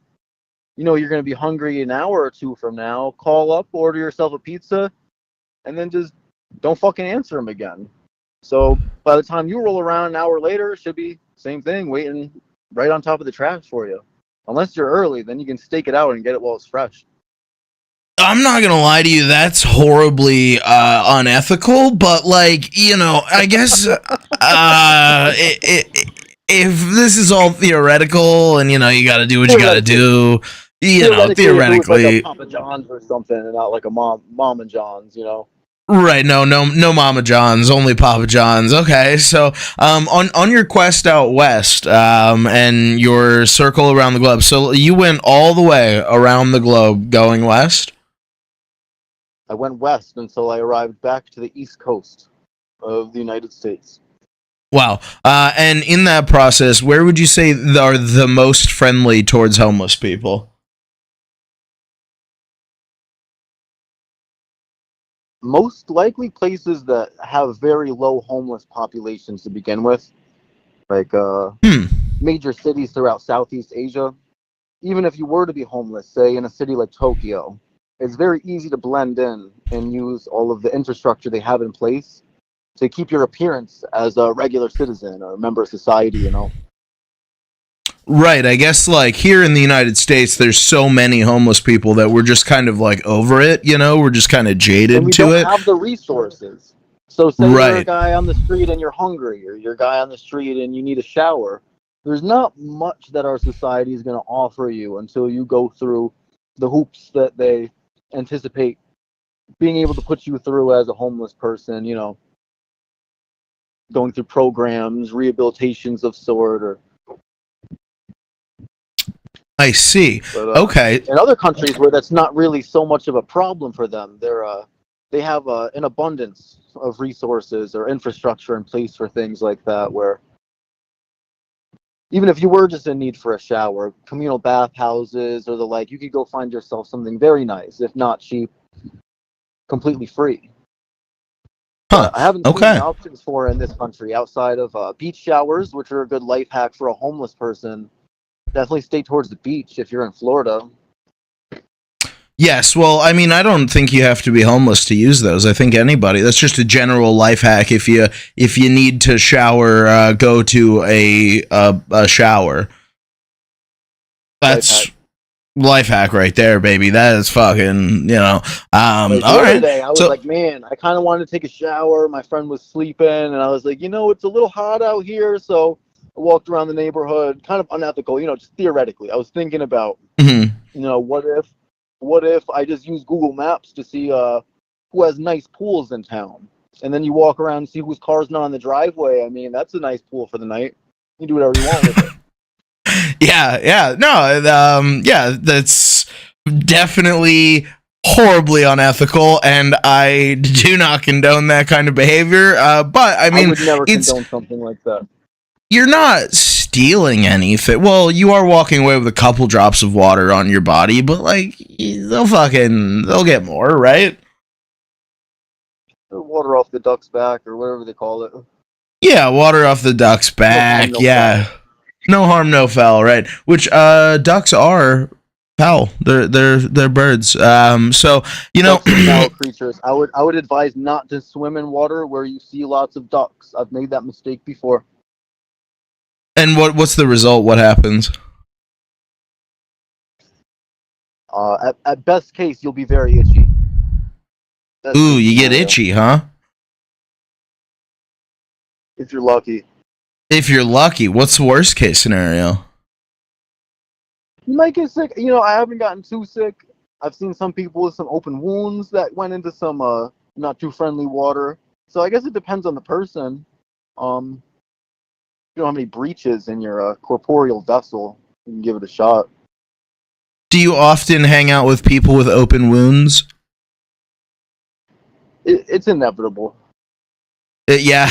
C: you know you're going to be hungry an hour or two from now. Call up, order yourself a pizza, and then just don't fucking answer them again. So by the time you roll around an hour later, it should be same thing, waiting right on top of the trash for you. Unless you're early, then you can stake it out and get it while it's fresh.
A: I'm not gonna lie to you, that's horribly unethical, but like, you know, I guess if this is all theoretical and, you know, you gotta do what you gotta do, you know, theoretically.
C: It was like a Papa John's or something, and not like a Mom and John's, you know.
A: Right, no Mama John's, only Papa John's. Okay, so on your quest out west, and your circle around the globe, so you went all the way around the globe going west?
C: I went west until I arrived back to the east coast of the United States.
A: Wow. And in that process, where would you say are the most friendly towards homeless people?
C: Most likely places that have very low homeless populations to begin with, like major cities throughout Southeast Asia. Even if you were to be homeless, say in a city like Tokyo, it's very easy to blend in and use all of the infrastructure they have in place to keep your appearance as a regular citizen or a member of society, you know.
A: Right, I guess like here in the United States, there's so many homeless people that we're just kind of like over it, you know, we're just kind of jaded
C: and we
A: to
C: don't
A: it.
C: Have the resources. So say you're a guy on the street and you're hungry, or you're a guy on the street and you need a shower. There's not much that our society is going to offer you until you go through the hoops that they anticipate being able to put you through as a homeless person, you know, going through programs, rehabilitations of sort, or
A: I see.
C: But,
A: okay.
C: In other countries where that's not really so much of a problem for them, they have an abundance of resources or infrastructure in place for things like that, where even if you were just in need for a shower, communal bathhouses or the like, you could go find yourself something very nice, if not cheap, completely free.
A: Huh.
C: I haven't seen the options for in this country outside of beach showers, which are a good life hack for a homeless person. Definitely stay towards the beach if you're in Florida.
A: Yes, well, I mean, I don't think you have to be homeless to use those. I think anybody. That's just a general life hack. If you need to shower, go to a shower. That's life hack right there, baby. That is fucking, you know. All right.
C: Day, I was like, man, I kind of wanted to take a shower. My friend was sleeping, and I was like, you know, it's a little hot out here, so I walked around the neighborhood, kind of unethical, you know, just theoretically. I was thinking about, you know, what if I just use Google Maps to see who has nice pools in town, and then you walk around and see whose car's not on the driveway. I mean, that's a nice pool for the night. You do whatever you want with it.
A: That's definitely horribly unethical, and I do not condone that kind of behavior. But I mean,
C: I would never condone something like that.
A: You're not stealing anything. Well, you are walking away with a couple drops of water on your body, but like they'll get more, right?
C: Water off the duck's back, or whatever they call it.
A: Yeah, water off the duck's back. No harm, no foul, right? Which ducks are foul. They're birds. So you know,
C: foul creatures. I would advise not to swim in water where you see lots of ducks. I've made that mistake before.
A: And what's the result? What happens?
C: At best case, you'll be very itchy.
A: Ooh, you get itchy, huh?
C: If you're lucky.
A: If you're lucky, what's the worst case scenario?
C: You might get sick. You know, I haven't gotten too sick. I've seen some people with some open wounds that went into some not too friendly water. So I guess it depends on the person. You don't have any breaches in your corporeal vessel, you can give it a shot.
A: Do you often hang out with people with open wounds?
C: It's inevitable.
A: Yeah,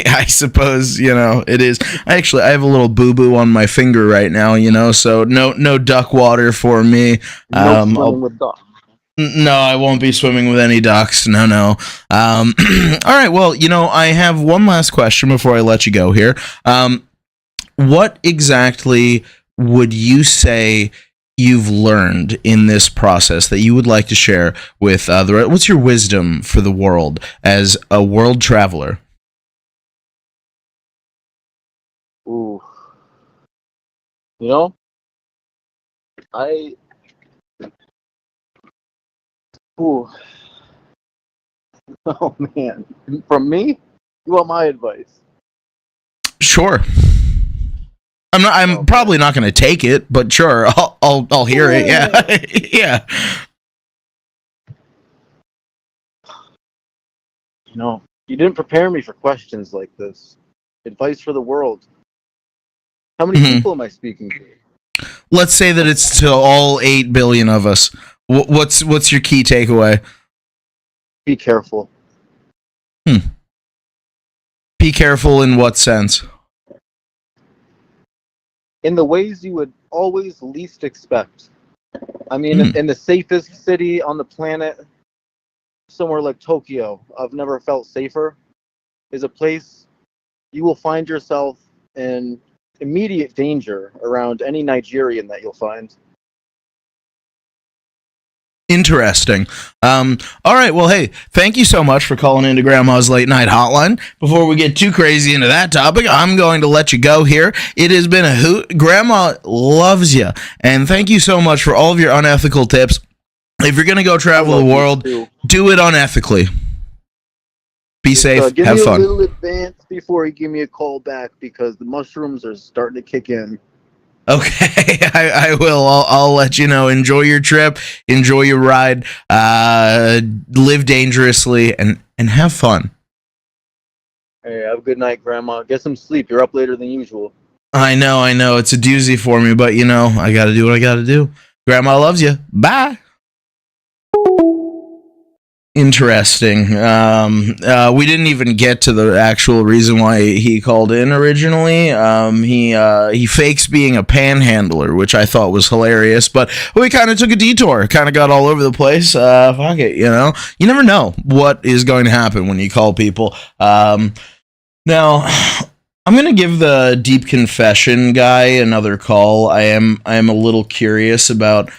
A: I suppose, you know, it is. I have a little boo-boo on my finger right now, you know, so no duck water for me.
C: No swimming with ducks.
A: No, I won't be swimming with any ducks. No. All right, well, you know, I have one last question before I let you go here. what exactly would you say you've learned in this process that you would like to share with what's your wisdom for the world as a world traveler?
C: Ooh. You know, I. Ooh. Oh man. From me, you want my advice?
A: Sure. I'm probably not going to take it, but sure, I'll hear it. Yeah. Yeah.
C: No, you didn't prepare me for questions like this. Advice for the world. How many people am I speaking to?
A: Let's say that it's to all 8 billion of us. What's your key takeaway?
C: Be careful.
A: Be careful in what sense?
C: In the ways you would always least expect. I mean, in the safest city on the planet, somewhere like Tokyo, I've never felt safer, is a place you will find yourself in immediate danger around any Nigerian that you'll find.
A: Interesting. All right. Well, hey, thank you so much for calling into Grandma's Late Night Hotline. Before we get too crazy into that topic, I'm going to let you go here. It has been a hoot. Grandma loves you. And thank you so much for all of your unethical tips. If you're going to go travel the world, do it unethically. Be safe.
C: Give
A: have
C: me
A: fun.
C: A little advance before you give me a call back because the mushrooms are starting to kick in.
A: Okay, I will. I'll let you know. Enjoy your trip. Enjoy your ride. Live dangerously and have fun.
C: Hey, have a good night, Grandma. Get some sleep. You're up later than usual.
A: I know. It's a doozy for me, but I got to do what I got to do. Grandma loves you. Bye. Interesting. We didn't even get to the actual reason why he called in originally. He fakes being a panhandler, which I thought was hilarious, but we kind of took a detour, kind of got all over the place. Fuck it, you never know what is going to happen when you call people. Now, I'm gonna give the deep confession guy another call. I am a little curious about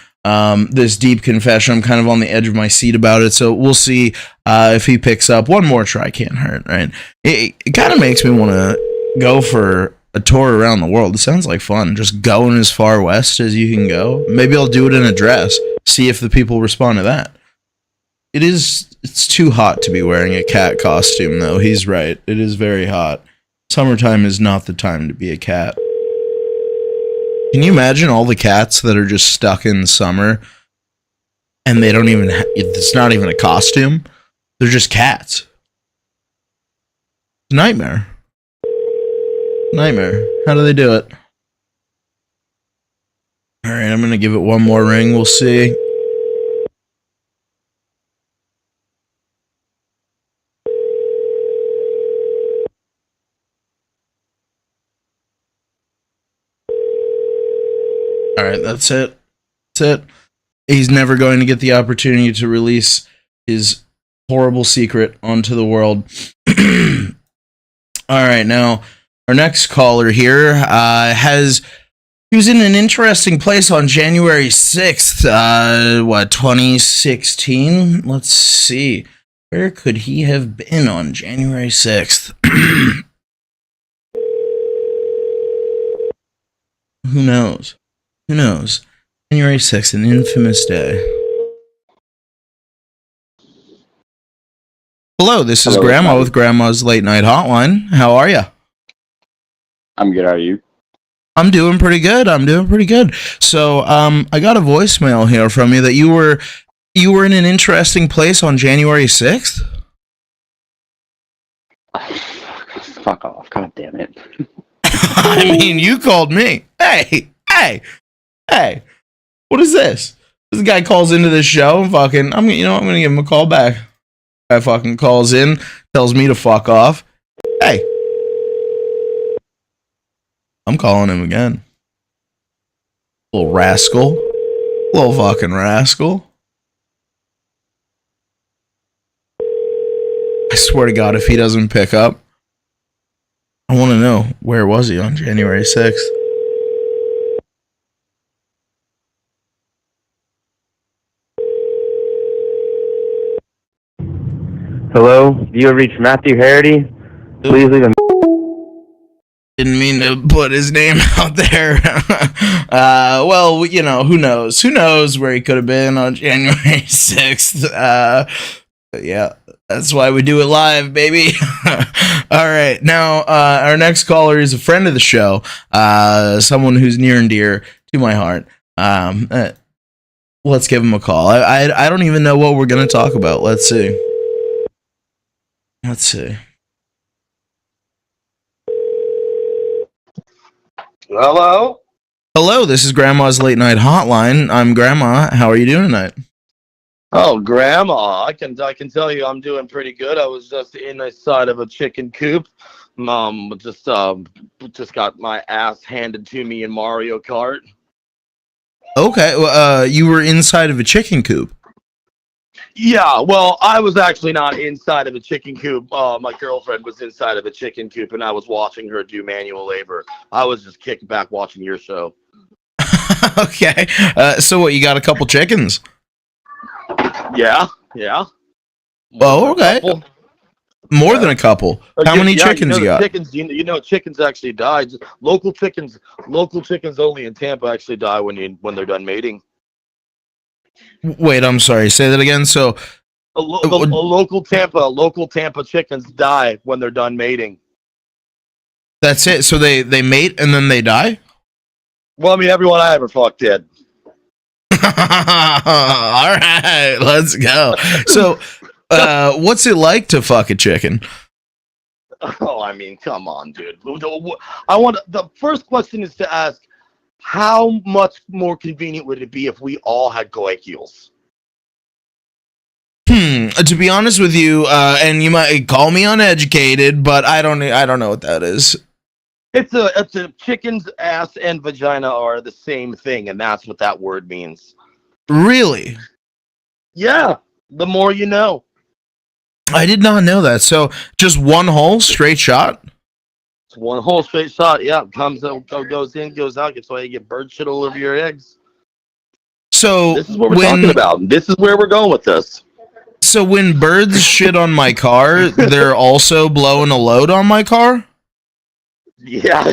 A: this deep confession. I'm kind of on the edge of my seat about it, so we'll see if he picks up. One more try can't hurt, right? It kind of makes me want to go for a tour around the world. It sounds like fun, just going as far west as you can go. Maybe I'll do it in a dress, see if the people respond to that. It's too hot to be wearing a cat costume, though. He's right, it is very hot. Summertime is not the time to be a cat. Can you imagine all the cats that are just stuck in summer and they don't even, it's not even a costume? They're just cats. Nightmare. How do they do it? All right, I'm going to give it one more ring. We'll see. All right, that's it. He's never going to get the opportunity to release his horrible secret onto the world. All right, now our next caller here he was in an interesting place on January 6th, 2016? Let's see. Where could he have been on January 6th? Who knows? January 6th, an infamous day. Hello, this is Grandma with Grandma's Late Night Hotline. How are you?
D: I'm good. How are you?
A: I'm doing pretty good. So, I got a voicemail here from you that you were in an interesting place on January 6th?
D: Fuck off. God damn it.
A: I mean, you called me. Hey. What is this? This guy calls into this show and fucking, I'm gonna give him a call back. Guy fucking calls in, tells me to fuck off. Hey. I'm calling him again. Little rascal. Little fucking rascal. I swear to God, if he doesn't pick up, I want to know, where was he on January 6th?
E: Hello, you have reached Matthew Harity. Please leave a...
A: Didn't mean to put his name out there. Well, you know, who knows? Who knows where he could have been on January 6th? Yeah, that's why we do it live, baby. All right. Now, our next caller is a friend of the show, someone who's near and dear to my heart. Let's give him a call. I don't even know what we're going to talk about. Let's see.
F: Hello?
A: Hello, this is Grandma's Late Night Hotline. I'm Grandma. How are you doing tonight?
F: Oh, Grandma, I can tell you I'm doing pretty good. I was just inside of a chicken coop. Just got my ass handed to me in Mario Kart.
A: Okay, well, you were inside of a chicken coop.
F: Yeah, well, I was actually not inside of a chicken coop. My girlfriend was inside of a chicken coop, and I was watching her do manual labor. I was just kicking back watching your show.
A: Okay, so what, you got a couple chickens?
F: Yeah.
A: Oh, okay. More than a couple. How many chickens you got?
F: Chickens, chickens actually die. Local chickens only in Tampa actually die when they're done mating.
A: Wait, I'm sorry. Say that again. So,
F: local Tampa chickens die when they're done mating.
A: That's it. So they mate and then they die?
F: Well, I mean, everyone I ever fucked did.
A: All right, let's go. So, what's it like to fuck a chicken?
F: Oh, I mean, come on, dude. The first question is to ask, how much more convenient would it be if we all had coagules?
A: To be honest with you, and you might call me uneducated, but I don't know what that is.
F: It's a chicken's ass and vagina are the same thing, and that's what that word means.
A: Really?
F: Yeah. The more you know.
A: I did not know that. So just one hole, straight shot?
F: It's one hole, straight shot. Yeah, comes out, goes in, goes out. Gets why you get bird shit all over your eggs.
A: So
F: this is what we're talking about. This is where we're going with this.
A: So when birds shit on my car, they're also blowing a load on my car?
F: Yeah.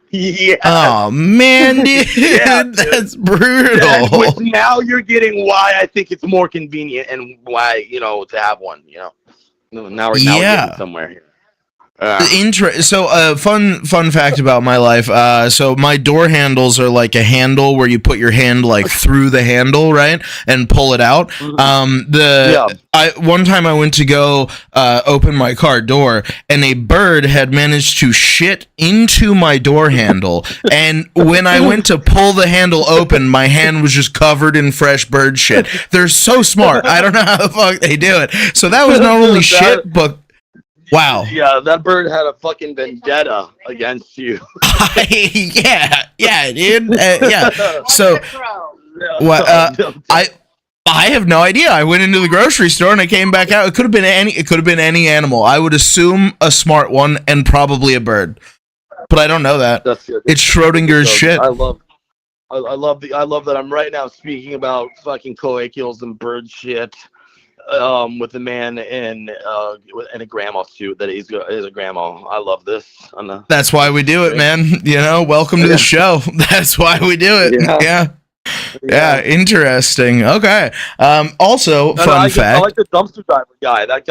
F: Yeah.
A: Oh man, dude, yeah, that's brutal.
F: Which now you're getting why I think it's more convenient and why to have one. Now we're getting somewhere here.
A: So, fun fact about my life. So my door handles are like a handle where you put your hand like through the handle, right, and pull it out. One time I went to go open my car door, and a bird had managed to shit into my door handle. And when I went to pull the handle open, my hand was just covered in fresh bird shit. They're so smart. I don't know how the fuck they do it. So that was not only shit, but wow.
F: Yeah, that bird had a fucking vendetta against you.
A: yeah, dude. Yeah. So, I have no idea. I went into the grocery store and I came back out. It could have been any animal. I would assume a smart one and probably a bird, but I don't know that. It's Schrodinger's shit.
F: I love that I'm right now speaking about fucking coagules and bird shit. With a man in a grandma suit that is a grandma. I love this.
A: That's why we do it, man. Welcome to the show. That's why we do it. Yeah. Interesting. Okay. Also, fun fact.
F: I like the dumpster diver guy. That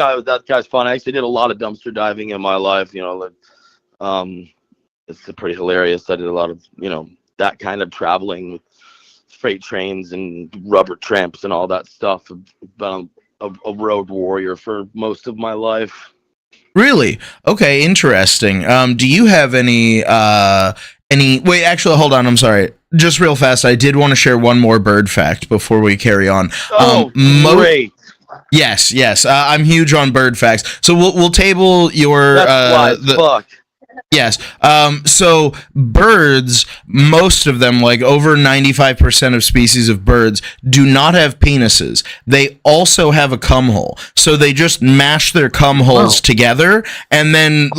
F: guy's fun. I actually did a lot of dumpster diving in my life. It's pretty hilarious. I did a lot of that kind of traveling with freight trains and rubber tramps and all that stuff. But a road warrior for most of my life.
A: Really? Okay, interesting. Do you have any wait, actually, hold on, I'm sorry. Just real fast, I did want to share one more bird fact before we carry on.
F: Great.
A: Yes. I'm huge on bird facts. So we'll table your
F: That's fuck.
A: Yes. So birds, most of them, like over 95% of species of birds, do not have penises. They also have a cum hole. So they just mash their cum holes together, and then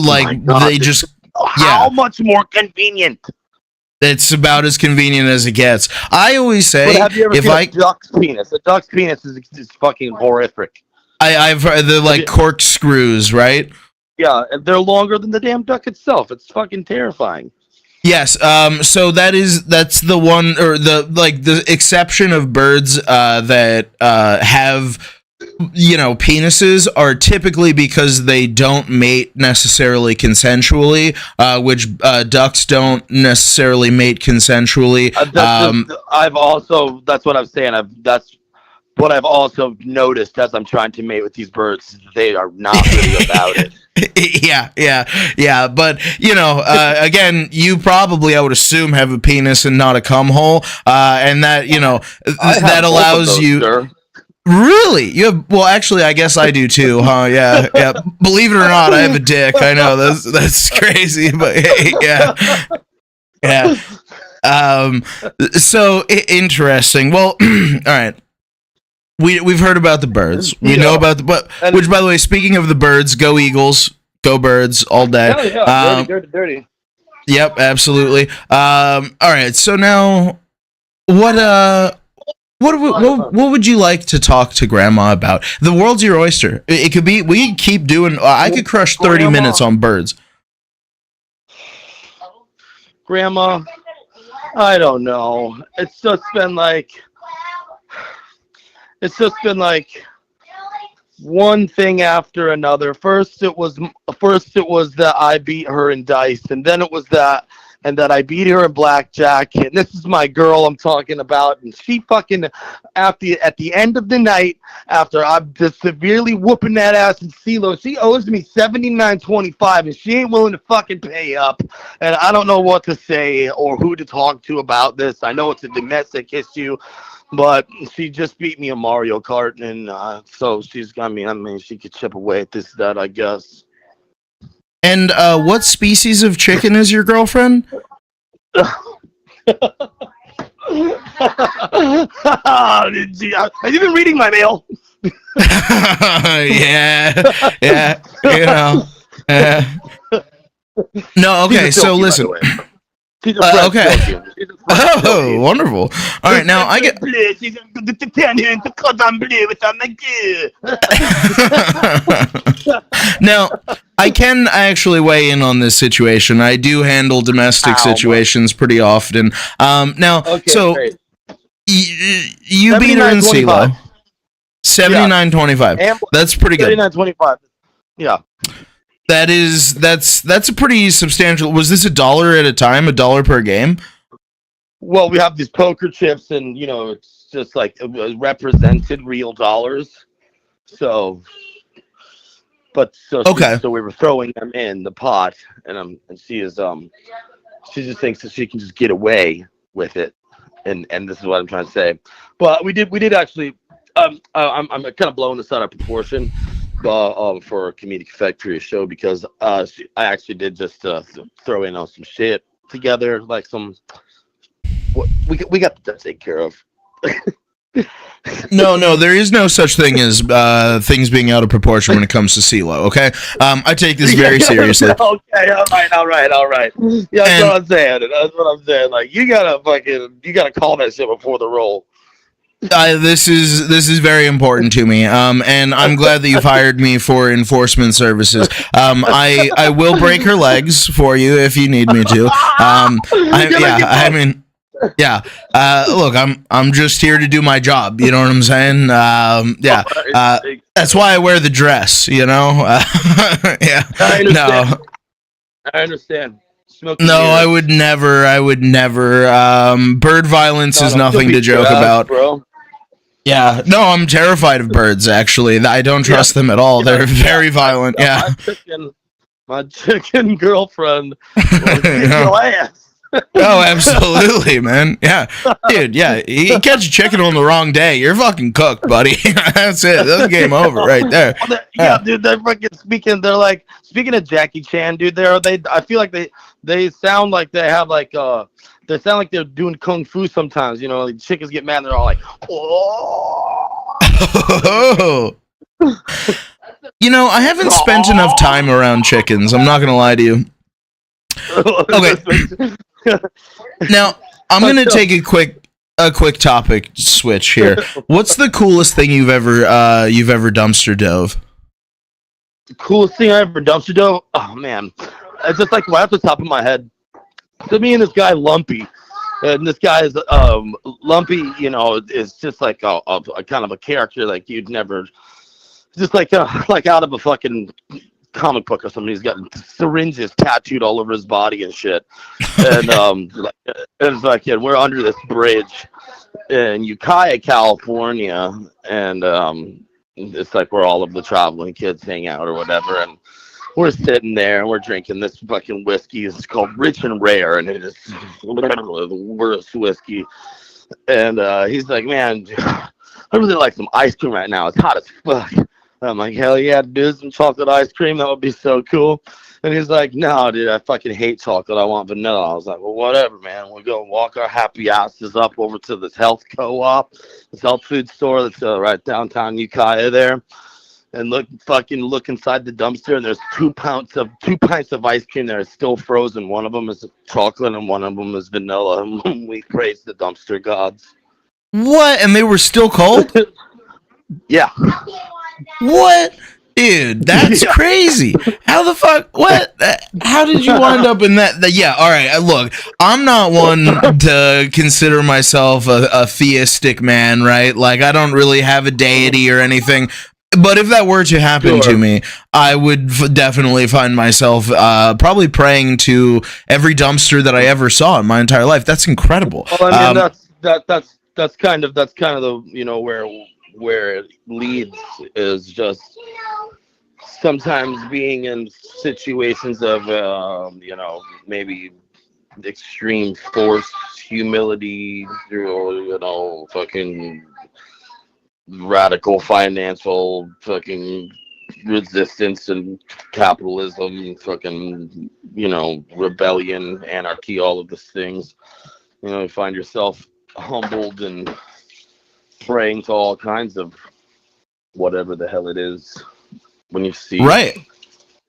F: How much more convenient?
A: It's about as convenient as it gets. I always say,
F: but have you ever seen a duck's penis? A duck's penis is fucking horrific.
A: I've heard they're like corkscrews, right?
F: Yeah, and they're longer than the damn duck itself. It's fucking terrifying.
A: Yes. So that's the one, or the exception of birds that have, penises are typically because they don't mate necessarily consensually, which ducks don't necessarily mate consensually.
F: That's what I'm saying. That's what I've also noticed as I'm trying to mate with these birds. They are not really about it.
A: Yeah. But again, you probably, I would assume, have a penis and not a cum hole, and that that allows you. Sir. Really? You have? Well, actually, I guess I do too, huh? Yeah. Believe it or not, I have a dick. I know that's crazy, but hey, yeah. So interesting. Well, all right. We've heard about the birds. We know about which, by the way, speaking of the birds, go Eagles, go Birds all day.
F: Yeah, dirty.
A: Yep, absolutely. All right, so now, what would you like to talk to Grandma about? The world's your oyster. It could be. We could keep doing. I could crush 30 minutes on birds.
F: Grandma, I don't know. It's just been like one thing after another. First it was that I beat her in dice, and then it was that I beat her in blackjack. And this is my girl I'm talking about, and she fucking at the end of the night, after I'm just severely whooping that ass in CeeLo, she owes me $79.25, and she ain't willing to fucking pay up. And I don't know what to say or who to talk to about this. I know it's a domestic issue, but she just beat me in Mario Kart, and so she's got me. I mean, she could chip away at that, I guess.
A: And what species of chicken is your girlfriend?
F: Have you been reading my mail?
A: Yeah. No, okay. So listen. Okay. Oh, wonderful. All right, now I get. Now, I can actually weigh in on this situation. I do handle domestic situations pretty often. Now, okay, so you beat her in CeeLo. 79.25. That's pretty good.
F: 79.25. Yeah.
A: That's a pretty substantial. Was this $1 at a time, $1 per game?
F: Well, we have these poker chips, and it's just like represented real dollars. So we were throwing them in the pot, and she just thinks that she can just get away with it, and this is what I'm trying to say. But we did actually. I'm kind of blowing this out of proportion. For a comedic effect for your show, because I actually did just throw in on some shit together, like some. We got that taken care of.
A: No, there is no such thing as things being out of proportion when it comes to CeeLo. Okay, I take this very seriously.
F: Okay, all right. Yeah, that's what I'm saying. Like you gotta call that shit before the roll.
A: This is very important to me, and I'm glad that you've hired me for enforcement services. I will break her legs for you if you need me to. Look, I'm just here to do my job. You know what I'm saying? That's why I wear the dress.
F: I understand.
A: I would never. Bird violence is nothing to joke about,
F: bro.
A: Yeah, no, I'm terrified of birds, actually. I don't trust them at all. They're very violent, yeah.
F: My chicken girlfriend will kick your ass.
A: Oh, absolutely, man. Yeah. Dude, yeah, you catch a chicken on the wrong day, you're fucking cooked, buddy. That's it. That's game over right there.
F: Yeah, dude, they're fucking speaking of Jackie Chan, dude, I feel like they sound like they have like they sound like they're doing kung fu sometimes, like chickens get mad and they're all like, oh.
A: I haven't spent enough time around chickens. I'm not going to lie to you. Okay. Now I'm gonna take a quick topic switch here. What's the coolest thing you've ever dumpster dove?
F: The coolest thing I ever dumpster dove? Oh man, it's just like right off the top of my head. So me and this guy Lumpy, and this guy is Lumpy. You know, is just like a kind of a character like you'd never, just like out of a fucking comic book or something. He's got syringes tattooed all over his body and shit. And we're under this bridge in Ukiah, California, and it's like where all of the traveling kids hang out or whatever. And we're sitting there and we're drinking this fucking whiskey. It's called Rich and Rare, and it is the worst whiskey. And he's like, man, I really like some ice cream right now. It's hot as fuck. I'm like, hell yeah, dude, some chocolate ice cream. That would be so cool. And he's like, no, dude, I fucking hate chocolate. I want vanilla. I was like, well, whatever, man. We'll go walk our happy asses up over to this health co-op, this health food store that's right downtown Ukiah there. And look inside the dumpster, and there's 2 pints of ice cream that are still frozen. One of them is chocolate, and one of them is vanilla. And we praise the dumpster gods.
A: What? And they were still cold?
F: Yeah.
A: What? Dude, that's crazy. How the fuck? What? How did you wind up in that? Yeah, all right. Look, I'm not one to consider myself a theistic man, right? Like, I don't really have a deity or anything. But if that were to happen to me, I would definitely find myself probably praying to every dumpster that I ever saw in my entire life. That's incredible.
F: Well, I mean, that's kind of the, you know, where it leads is just sometimes being in situations of you know, maybe extreme force, humility, or, you know, fucking radical financial fucking resistance and capitalism, fucking, you know, rebellion, anarchy, all of these things. You know, you find yourself humbled and praying to all kinds of whatever the hell it is when you see.
A: Right.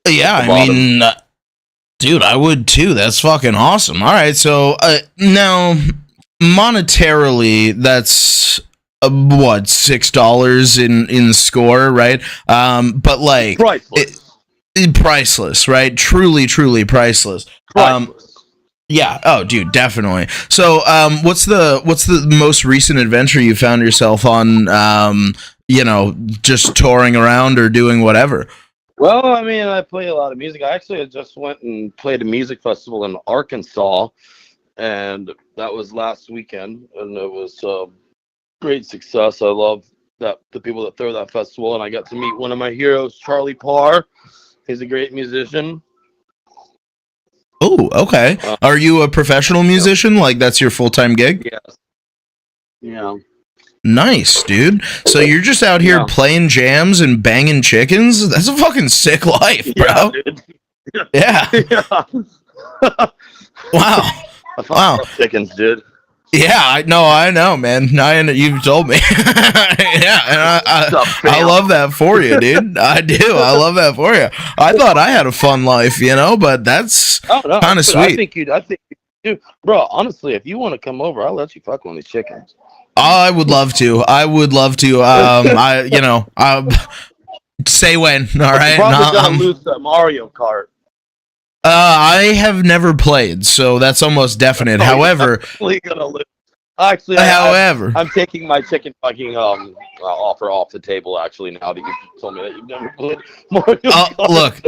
A: Yeah, I mean, dude, I would too. That's fucking awesome. All right, so now monetarily, that's what, $6 in score, right? But like
F: priceless.
A: Priceless, right? Truly priceless. Yeah. Oh, dude, definitely. So, what's the most recent adventure you found yourself on? You know, just touring around or doing whatever.
F: Well, I mean, I play a lot of music. I actually just went and played a music festival in Arkansas, and that was last weekend, and it was great success. I love that the people that throw that festival, and I got to meet one of my heroes, Charlie Parr. He's a great musician.
A: Oh, okay. Are you a professional musician? Yeah. Like, that's your full-time gig?
F: Yes. Yeah.
A: Nice, dude. So you're just out here playing jams and banging chickens? That's a fucking sick life, bro. Yeah. Wow. Wow.
F: Chickens, dude.
A: Yeah, I know, man. You've told me. Yeah, and I love that for you, dude. I do. I love that for you. I thought I had a fun life, you know, but that's kind of sweet.
F: I think you do. Bro, honestly, if you want to come over, I'll let you fuck one of these chickens.
A: I would love to. Say when, all right?
F: Probably gonna lose the Mario Kart.
A: I have never played, so that's almost definite. However,
F: actually,
A: however,
F: I'm taking my chicken fucking offer off the table. Actually, now that you told me that you've never played Mario Kart.
A: Look,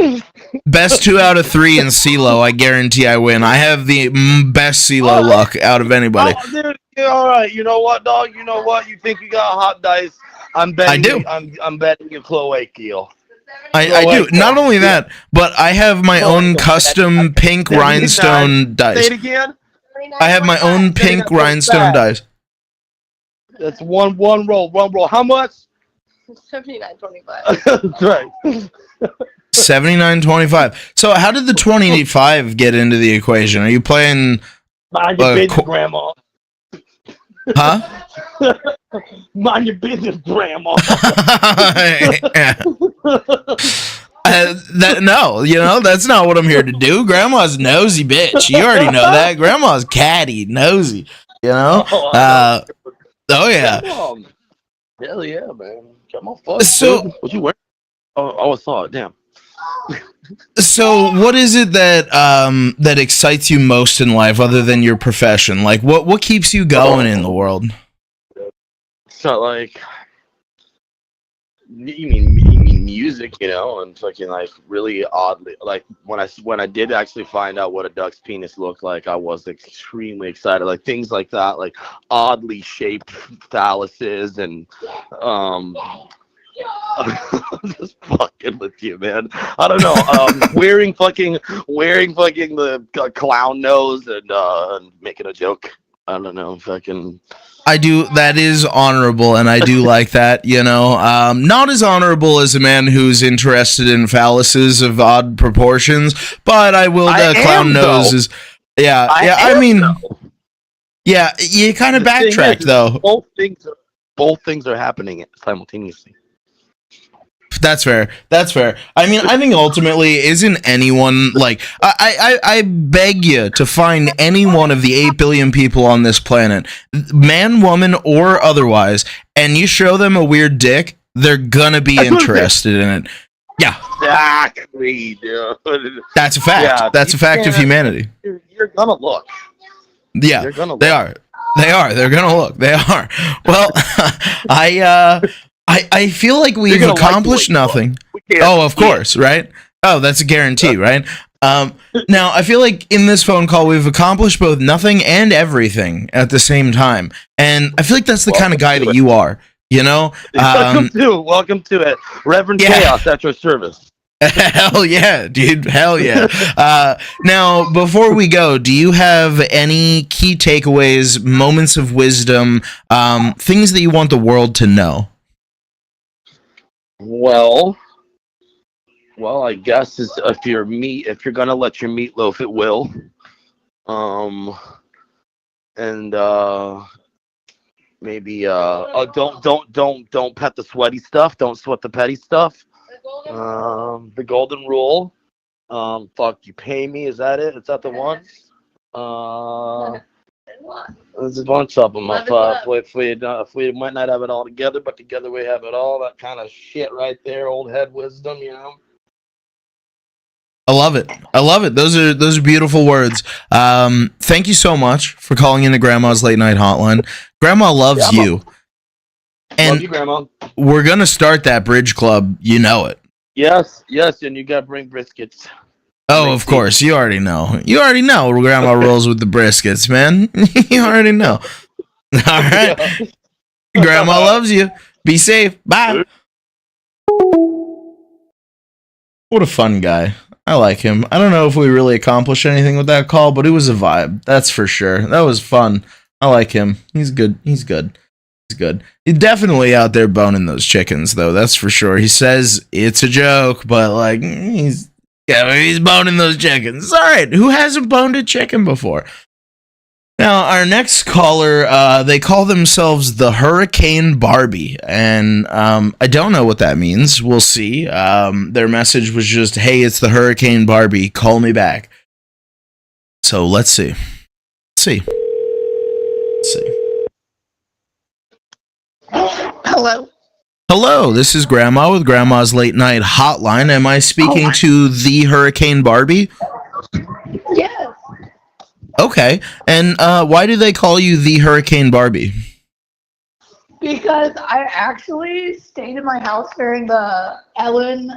A: best 2 out of 3 in CeeLo. I guarantee I win. I have the best CeeLo luck out of anybody.
F: Oh, dude, yeah, all right. You know what, dog? You know what? You think you got hot dice? I'm betting.
A: I do.
F: I'm betting you cloakial.
A: I do. Not only that, but I have my own custom pink rhinestone dice.
F: Say it again.
A: I have my own pink rhinestone dice.
F: That's one roll. How much?
G: $79.25.
F: That's right.
A: $79.25. So how did the 25 get into the equation? Are you playing?
F: Mind your business, Grandma.
A: Huh?
F: Mind your business, Grandma.
A: That's not what I'm here to do. Grandma's nosy bitch. You already know that. Grandma's catty, nosy. Oh yeah.
F: Hell yeah, man. Come on, fuck.
A: So,
F: dude. What you wearing? Oh, I saw it. Damn.
A: So, what is it that that excites you most in life, other than your profession? Like, what keeps you going in the world?
F: So, like, you mean music, and fucking like really oddly, like when I did actually find out what a duck's penis looked like, I was extremely excited. Like things like that, like oddly shaped phalluses and I'm just fucking with you, man. I don't know. Wearing fucking the clown nose and making a joke. I don't know. Fucking.
A: I do. That is honorable, and I do like that. Not as honorable as a man who's interested in phalluses of odd proportions, but I will. Clown nose is. Yeah. I mean. Though. Yeah. You kind of backtracked though.
F: Both things are happening simultaneously.
A: That's fair. I mean, I think ultimately, isn't anyone like I beg you to find any one of the 8 billion people on this planet, man, woman, or otherwise, and you show them a weird dick, they're gonna be interested in it. Yeah,
F: exactly, dude.
A: That's a fact. Yeah, that's a fact of humanity.
F: You're gonna look.
A: Yeah, you're gonna look. They are. They're gonna look. They are. Well, I feel like we've accomplished nothing. Oh, of course, right? Oh, that's a guarantee, right? Now, I feel like in this phone call, we've accomplished both nothing and everything at the same time. And I feel like that's the kind of guy that you are,
F: Welcome to it. Reverend Chaos at your service.
A: Hell yeah, dude. Hell yeah. Now, before we go, do you have any key takeaways, moments of wisdom, things that you want the world to know?
F: Well, I guess if you're gonna let your meatloaf, it will. Maybe don't pet the sweaty stuff. Don't sweat the petty stuff. The golden rule. Fuck, you pay me. Is that it? Is that the one? There's a bunch of them. If we might not have it all together, but together we have it all. That kind of shit right there. Old head wisdom,
A: I love it. Those are beautiful words. Thank you so much for calling into Grandma's Late Night Hotline. Grandma loves you. And
F: love you, Grandma.
A: We're gonna start that bridge club. You know it.
F: Yes, and you gotta bring briskets.
A: Oh, of course. You already know. Grandma rolls with the briskets, man. You already know. All right. Grandma loves you. Be safe. Bye. What a fun guy. I like him. I don't know if we really accomplished anything with that call, but it was a vibe. That's for sure. That was fun. I like him. He's good. He's He's definitely out there boning those chickens, though. That's for sure. He says it's a joke, but like he's boning those chickens. All right. Who hasn't boned a chicken before? Now, our next caller, they call themselves the Hurricane Barbie, and I don't know what that means. We'll see. Their message was just, hey, it's the Hurricane Barbie. Call me back. So let's see. Hello, this is Grandma with Grandma's Late Night Hotline. Am I speaking to the Hurricane Barbie?
G: Yes.
A: Okay, and why do they call you the Hurricane Barbie?
G: Because I actually stayed in my house during the Ellen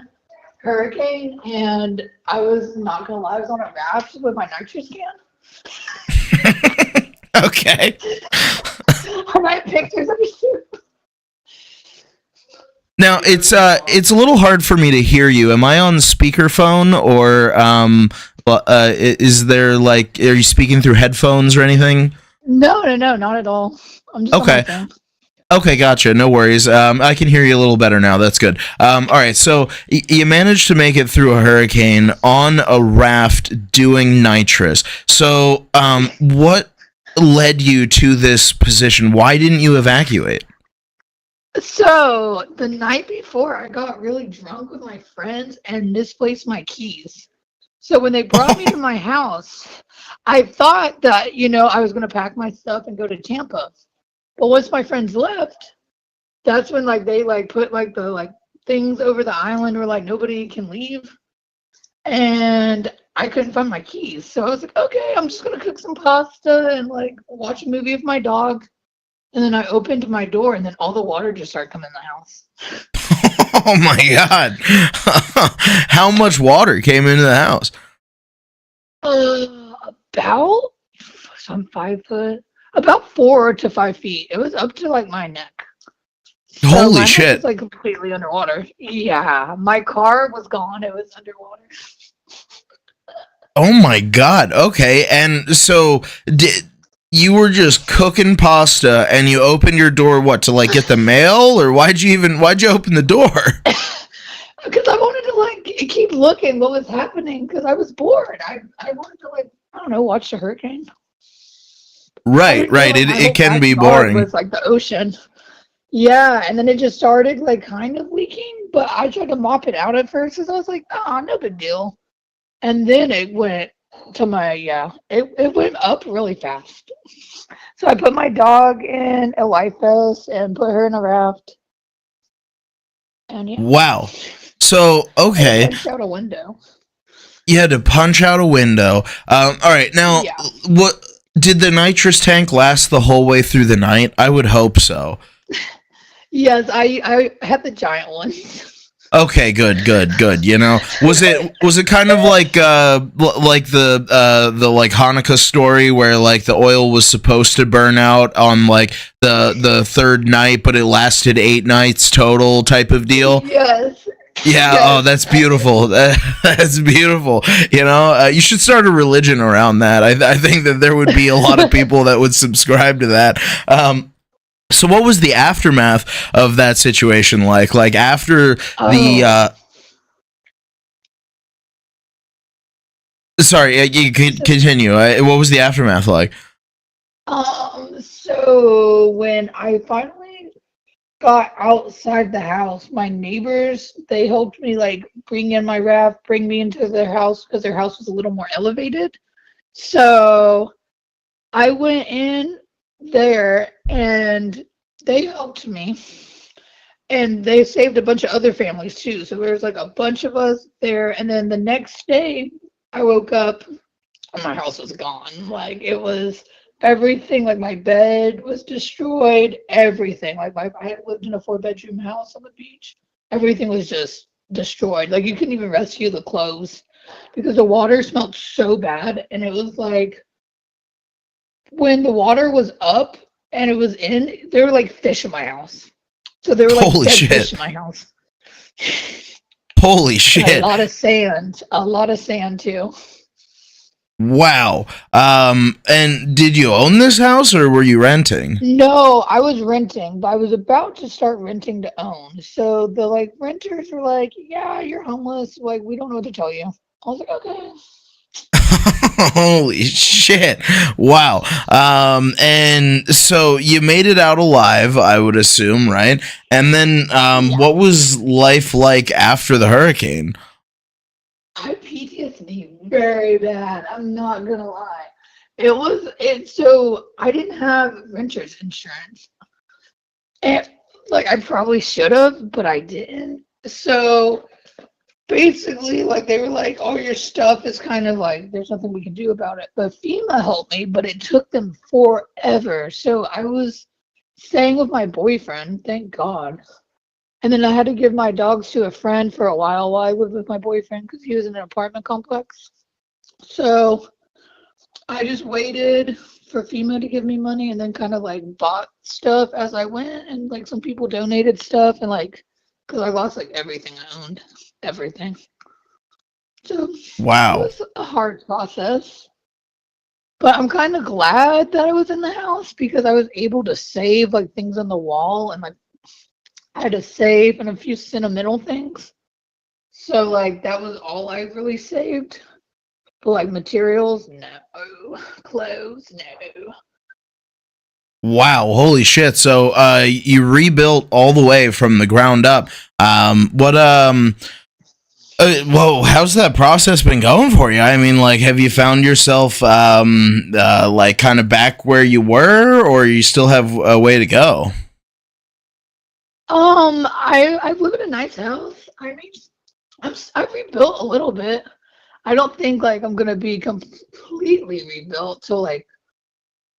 G: hurricane, and I was not gonna lie, I was on a raft with my nitrous can.
A: Okay.
G: And I have pictures of you.
A: Now it's a little hard for me to hear you. Am I on speakerphone or is there like, are you speaking through headphones or anything?
G: No, not at all. I'm just
A: okay.
G: On my phone.
A: Okay, gotcha. No worries. I can hear you a little better now. That's good. All right. So you managed to make it through a hurricane on a raft doing nitrous. So what led you to this position? Why didn't you evacuate?
G: So the night before, I got really drunk with my friends and misplaced my keys. So when they brought me to my house, I thought that, I was going to pack my stuff and go to Tampa. But once my friends left, that's when they put the things over the island where nobody can leave. And I couldn't find my keys. So I was like, okay, I'm just going to cook some pasta and watch a movie with my dog. And then I opened my door, and then all the water just started coming in the house.
A: Oh my God. How much water came into the house?
G: About, so I'm 5 foot, about 4 to 5 feet. It was up to my neck. So
A: Holy
G: my
A: shit.
G: house was completely underwater. Yeah, my car was gone. It was underwater.
A: Oh my God. Okay. And so you were just cooking pasta and you opened your door to get the mail, or why'd you open the door?
G: Because I wanted to keep looking what was happening because I was bored. I wanted to I don't know, watch the hurricane.
A: Right. It can be boring.
G: It was the ocean. Yeah, and then it just started kind of leaking, but I tried to mop it out at first because I was like, oh, no big deal. And then it went to it went up really fast. So I put my dog in a life vest and put her in a raft. And yeah.
A: Wow. So, okay.
G: I punched out a window.
A: You had to punch out a window. All right. Now, what did the nitrous tank last the whole way through the night? I would hope so.
G: Yes, I had the giant one.
A: Okay, good. Was it kind of like the Hanukkah story where the oil was supposed to burn out on the third night, but it lasted 8 nights total type of deal?
G: Yes.
A: Yeah.
G: Yes.
A: Oh, that's beautiful. That's beautiful. You should start a religion around that. I think that there would be a lot of people that would subscribe to that. So what was the aftermath of that situation like? After the sorry, you could continue. What was the aftermath like?
G: So when I finally got outside the house, my neighbors, they helped me bring in my raft, bring me into their house because their house was a little more elevated. So I went in there and they helped me, and they saved a bunch of other families too. So there was a bunch of us there, and then the next day I woke up and my house was gone. It was everything. My bed was destroyed, everything. I had lived in a 4-bedroom house on the beach. Everything was just destroyed. You couldn't even rescue the clothes because the water smelled so bad. And it was when the water was up and it was in, there were fish in my house. So there were
A: Holy
G: dead
A: shit.
G: fish in my house.
A: Holy shit.
G: And a lot of sand too.
A: Wow. And did you own this house or were you renting?
G: No, I was renting, but I was about to start renting to own. So the renters were like, yeah, you're homeless. We don't know what to tell you. I was like, okay.
A: Holy shit. Wow. And so you made it out alive, I would assume, right? And then what was life like after the hurricane?
G: I had PTSD very bad. I'm not gonna lie. So I didn't have renter's insurance. And I probably should have, but I didn't. So basically, they were like, "Oh, your stuff is kind of there's nothing we can do about it." But FEMA helped me, but it took them forever. So I was staying with my boyfriend, thank God. And then I had to give my dogs to a friend for a while I lived with my boyfriend because he was in an apartment complex. So I just waited for FEMA to give me money and then kind of bought stuff as I went, and some people donated stuff, and because I lost everything I owned. Everything. So
A: wow.
G: It was a hard process. But I'm kind of glad that I was in the house because I was able to save things on the wall, and I had to save and a few sentimental things. So that was all I really saved. But materials, no. Clothes, no.
A: Wow, holy shit. So you rebuilt all the way from the ground up. Whoa, how's that process been going for you? I mean, like, have you found yourself like kind of back where you were, or you still have a way to go?
G: I live in a nice house. I mean, I've rebuilt a little bit. I don't think like I'm gonna be completely rebuilt till like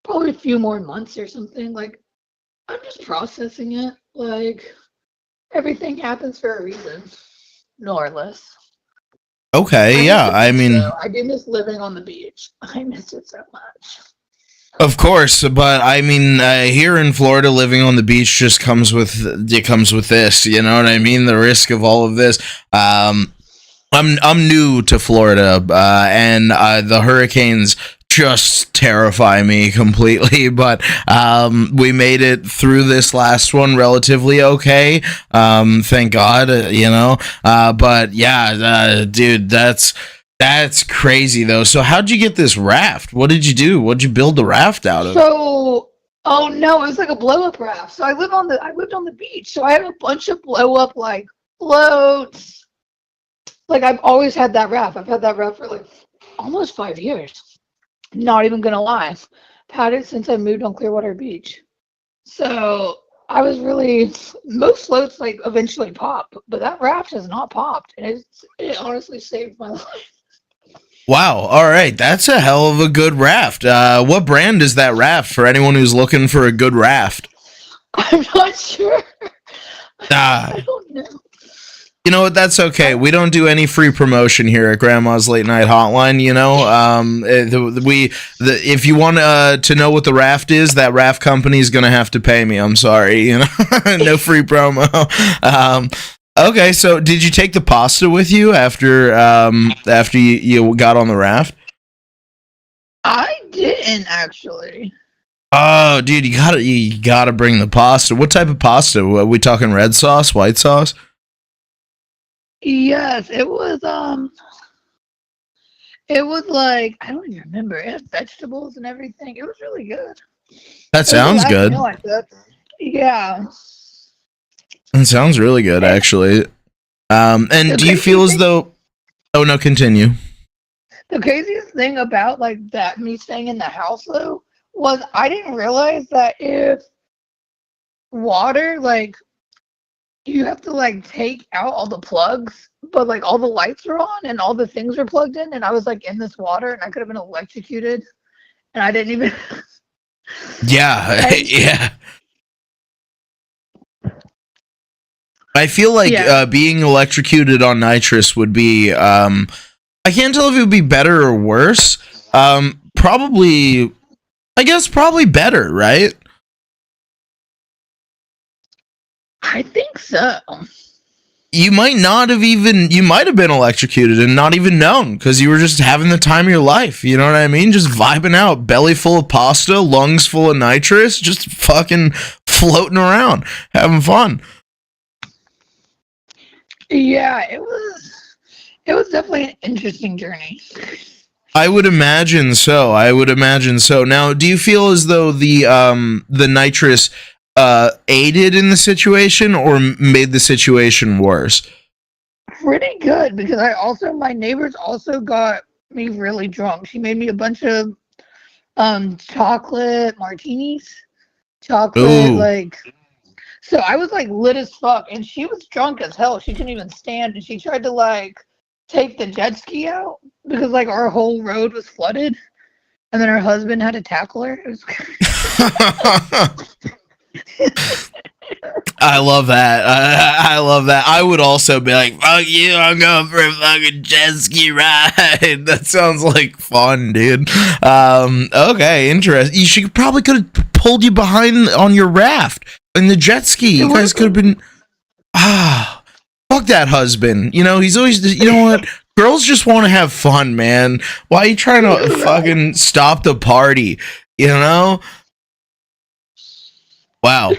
G: probably a few more months or something. Like I'm just processing it. Like everything happens for a reason, more or less.
A: Okay, yeah. I mean,
G: I do miss living on the beach. I miss it so much.
A: of course, but I mean, here in Florida, living on the beach just comes with this. You know what I mean? The risk of all of this. I'm new to Florida, and the hurricanes just terrify me completely. But we made it through this last one relatively okay. Thank God, but yeah, dude, that's crazy though. So how'd you get this raft? What did you do? What'd you build the raft out of?
G: So, oh no, it was like a blow up raft. So I lived on the beach. So I had a bunch of blow up like floats. Like I've always had that raft. I've had that raft for like almost 5 years. Not even gonna lie. I've had it since I moved on Clearwater Beach. So I was really most floats like eventually pop, but that raft has not popped, and it honestly saved my life.
A: Wow. All right. That's a hell of a good raft. What brand is that raft for anyone who's looking for a good raft?
G: I'm not sure.
A: I
G: don't know.
A: You know what? That's okay. We don't do any free promotion here at Grandma's Late Night Hotline. You know, if you want to know what the raft is, that raft company is gonna have to pay me. I'm sorry. You know, no free promo. Okay, so did you take the pasta with you after you got on the raft?
G: I didn't actually.
A: Oh, dude, you gotta bring the pasta. What type of pasta? Are we talking red sauce, white sauce?
G: Yes, it was like I don't even remember. It had vegetables and everything. It was really good.
A: That sounds good.
G: Yeah.
A: It sounds really good, actually. And do you feel as though? Oh no, continue.
G: The craziest thing about like that me staying in the house though was I didn't realize that if water like you have to like take out all the plugs, but like all the lights are on and all the things are plugged in, and I was like in this water and I could have been electrocuted, and I didn't even.
A: Yeah, yeah. I feel like being electrocuted on nitrous would be. I can't tell if it would be better or worse. Probably. I guess probably better, right?
G: I think so.
A: You might have been electrocuted and not even known because you were just having the time of your life. You know what I mean? Just vibing out, belly full of pasta, lungs full of nitrous, just fucking floating around, having fun.
G: Yeah, it was definitely an interesting journey.
A: I would imagine so. Now, do you feel as though the nitrous aided in the situation or made the situation worse?
G: Pretty good, because my neighbors also got me really drunk. She made me a bunch of chocolate martinis. So I was like lit as fuck, and she was drunk as hell. She couldn't even stand, and she tried to like take the jet ski out because like our whole road was flooded, and then her husband had to tackle her. It was
A: I love that. I love that. I would also be like, fuck you, I'm going for a fucking jet ski ride. That sounds like fun, dude. Okay, interesting. She probably could have pulled you behind on your raft in the jet ski. You guys could have been... fuck that husband. You know, he's always... You know what? Girls just want to have fun, man. Why are you trying to fucking stop the party? You know? Wow.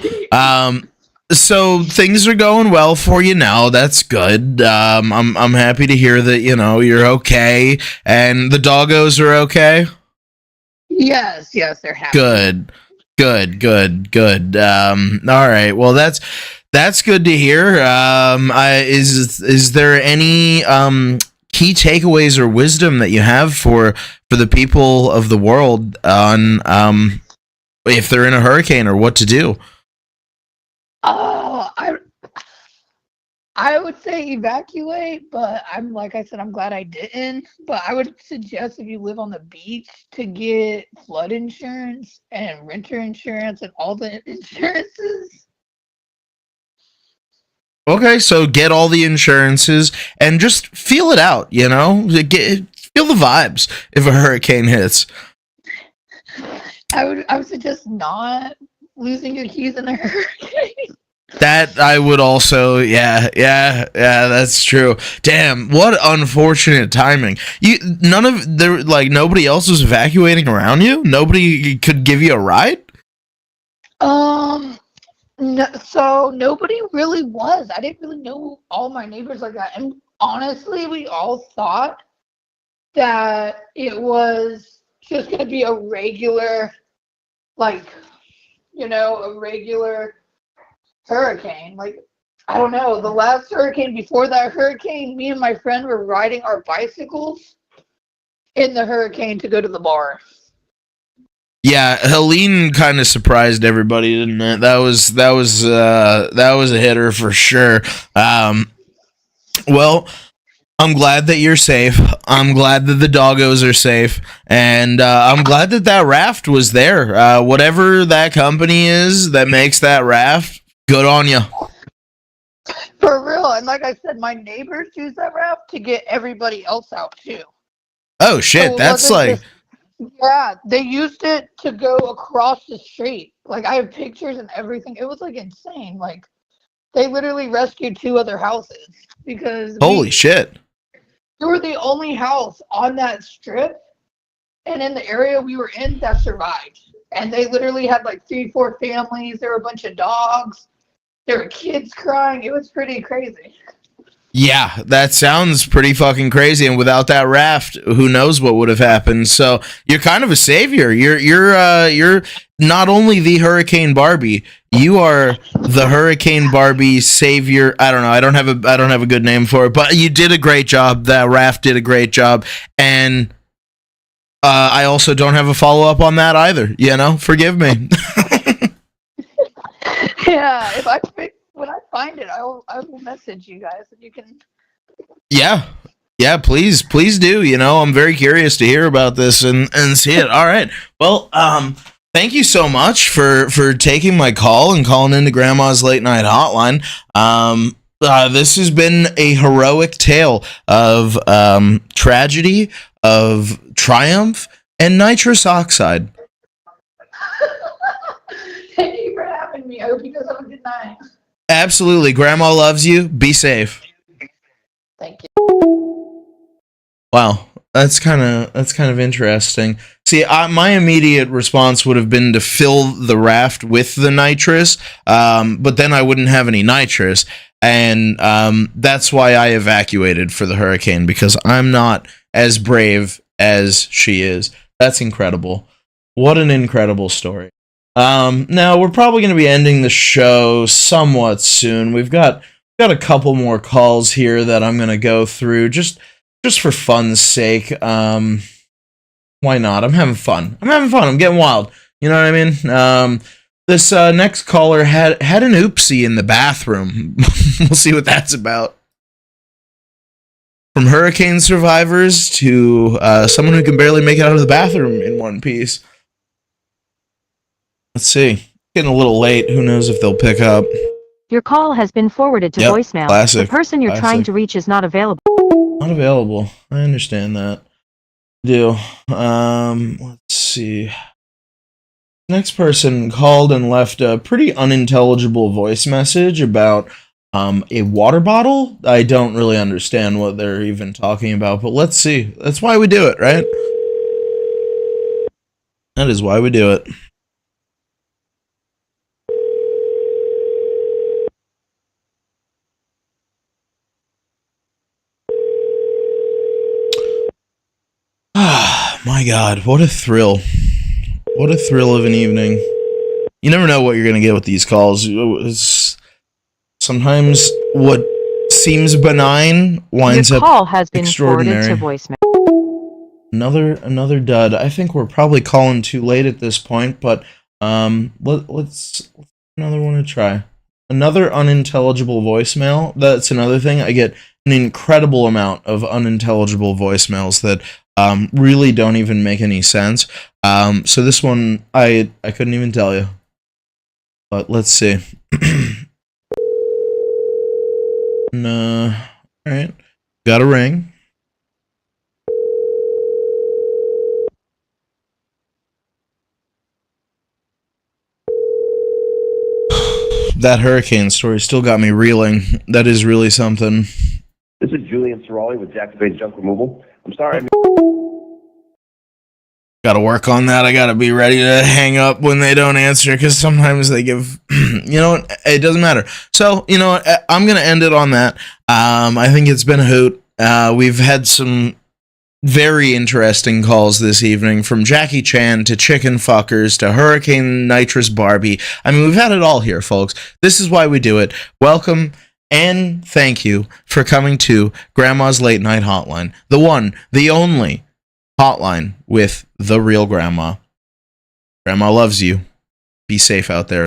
A: So things are going well for you now. That's good. I'm happy to hear that, you know, you're okay and the doggos are okay.
G: Yes, they're happy.
A: Good. Good. All right. Well, that's good to hear. Is there any key takeaways or wisdom that you have for the people of the world on if they're in a hurricane or what to do?
G: Oh, I would say evacuate, but like I said, I'm glad I didn't. But I would suggest if you live on the beach to get flood insurance and renter insurance and all the insurances.
A: Okay, so get all the insurances and just feel it out, feel the vibes if a hurricane hits.
G: I would suggest not losing your keys in a hurricane.
A: That I would also, yeah, that's true. Damn, what unfortunate timing. Nobody else was evacuating around you? Nobody could give you a ride?
G: No, so nobody really was. I didn't really know all my neighbors like that. And honestly, we all thought that it was just going to be a regular, a regular hurricane. Like, I don't know, the last hurricane before that hurricane, me and my friend were riding our bicycles in the hurricane to go to the bar.
A: Yeah, Helene kind of surprised everybody, didn't it? That was a hitter for sure. Well, I'm glad that you're safe. I'm glad that the doggos are safe, and I'm glad that raft was there. Whatever that company is that makes that raft, good on you.
G: For real, and like I said, my neighbors use that raft to get everybody else out too.
A: Oh shit,
G: so
A: that's like.
G: Yeah, they used it to go across the street. Like, I have pictures and everything. It was, like, insane. Like, they literally rescued 2 other houses because
A: Holy shit.
G: We were the only house on that strip and in the area we were in that survived. And they literally had, like, 3-4 families. There were a bunch of dogs. There were kids crying. It was pretty crazy.
A: Yeah, that sounds pretty fucking crazy. And without that raft, who knows what would have happened? So you're kind of a savior. You're not only the Hurricane Barbie. You are the Hurricane Barbie savior. I don't know. I don't have a good name for it, but you did a great job. That raft did a great job, and I also don't have a follow up on that either. Forgive me.
G: Yeah, when I find it, I will message you guys and you can.
A: Yeah, please do. I'm very curious to hear about this and see it. All right. Well, thank you so much for taking my call and calling into Grandma's Late Night Hotline. This has been a heroic tale of tragedy, of triumph, and nitrous oxide.
G: Thank you for having me. I hope you guys have a good night.
A: Absolutely. Grandma loves you. Be safe.
G: Thank you.
A: Wow. That's kind of interesting. See, my immediate response would have been to fill the raft with the nitrous, but then I wouldn't have any nitrous, and that's why I evacuated for the hurricane, because I'm not as brave as she is. That's incredible. What an incredible story. Now we're probably going to be ending the show somewhat soon. We've got a couple more calls here that I'm going to go through just for fun's sake. Why not? I'm having fun. I'm getting wild. You know what I mean? This next caller had an oopsie in the bathroom. We'll see what that's about. From hurricane survivors to someone who can barely make it out of the bathroom in one piece. Let's see. Getting a little late. Who knows if they'll pick up.
H: Your call has been forwarded to voicemail.
A: Classic.
H: The person you're trying to reach is not available.
A: Not available. I understand that. I do. Let's see. Next person called and left a pretty unintelligible voice message about a water bottle. I don't really understand what they're even talking about, but let's see. That's why we do it, right? That is why we do it. My God, what a thrill. What a thrill of an evening. You never know what you're going to get with these calls. Sometimes what seems benign winds
H: Your
A: up
H: call has been forwarded
A: extraordinary.
H: to voicemail.
A: Another dud. I think we're probably calling too late at this point, but let's another one to try. Another unintelligible voicemail. That's another thing. I get an incredible amount of unintelligible voicemails that really don't even make any sense. So this one I couldn't even tell you. But let's see. No. All right. Got a ring. That hurricane story still got me reeling. That is really something.
E: This is Julian Cerali with Jackson Junk Removal. I'm sorry.
A: Gotta work on that. I gotta be ready to hang up when they don't answer, because sometimes they give, you know what, it doesn't matter. So, you know what, I'm gonna end it on that. I think it's been a hoot. We've had some very interesting calls this evening, from Jackie Chan to chicken fuckers to Hurricane Nitrous Barbie. I mean, we've had it all here, folks. This is why we do it. Welcome and thank you for coming to Grandma's Late Night Hotline. The one, the only hotline with the real grandma. Grandma loves you. Be safe out there.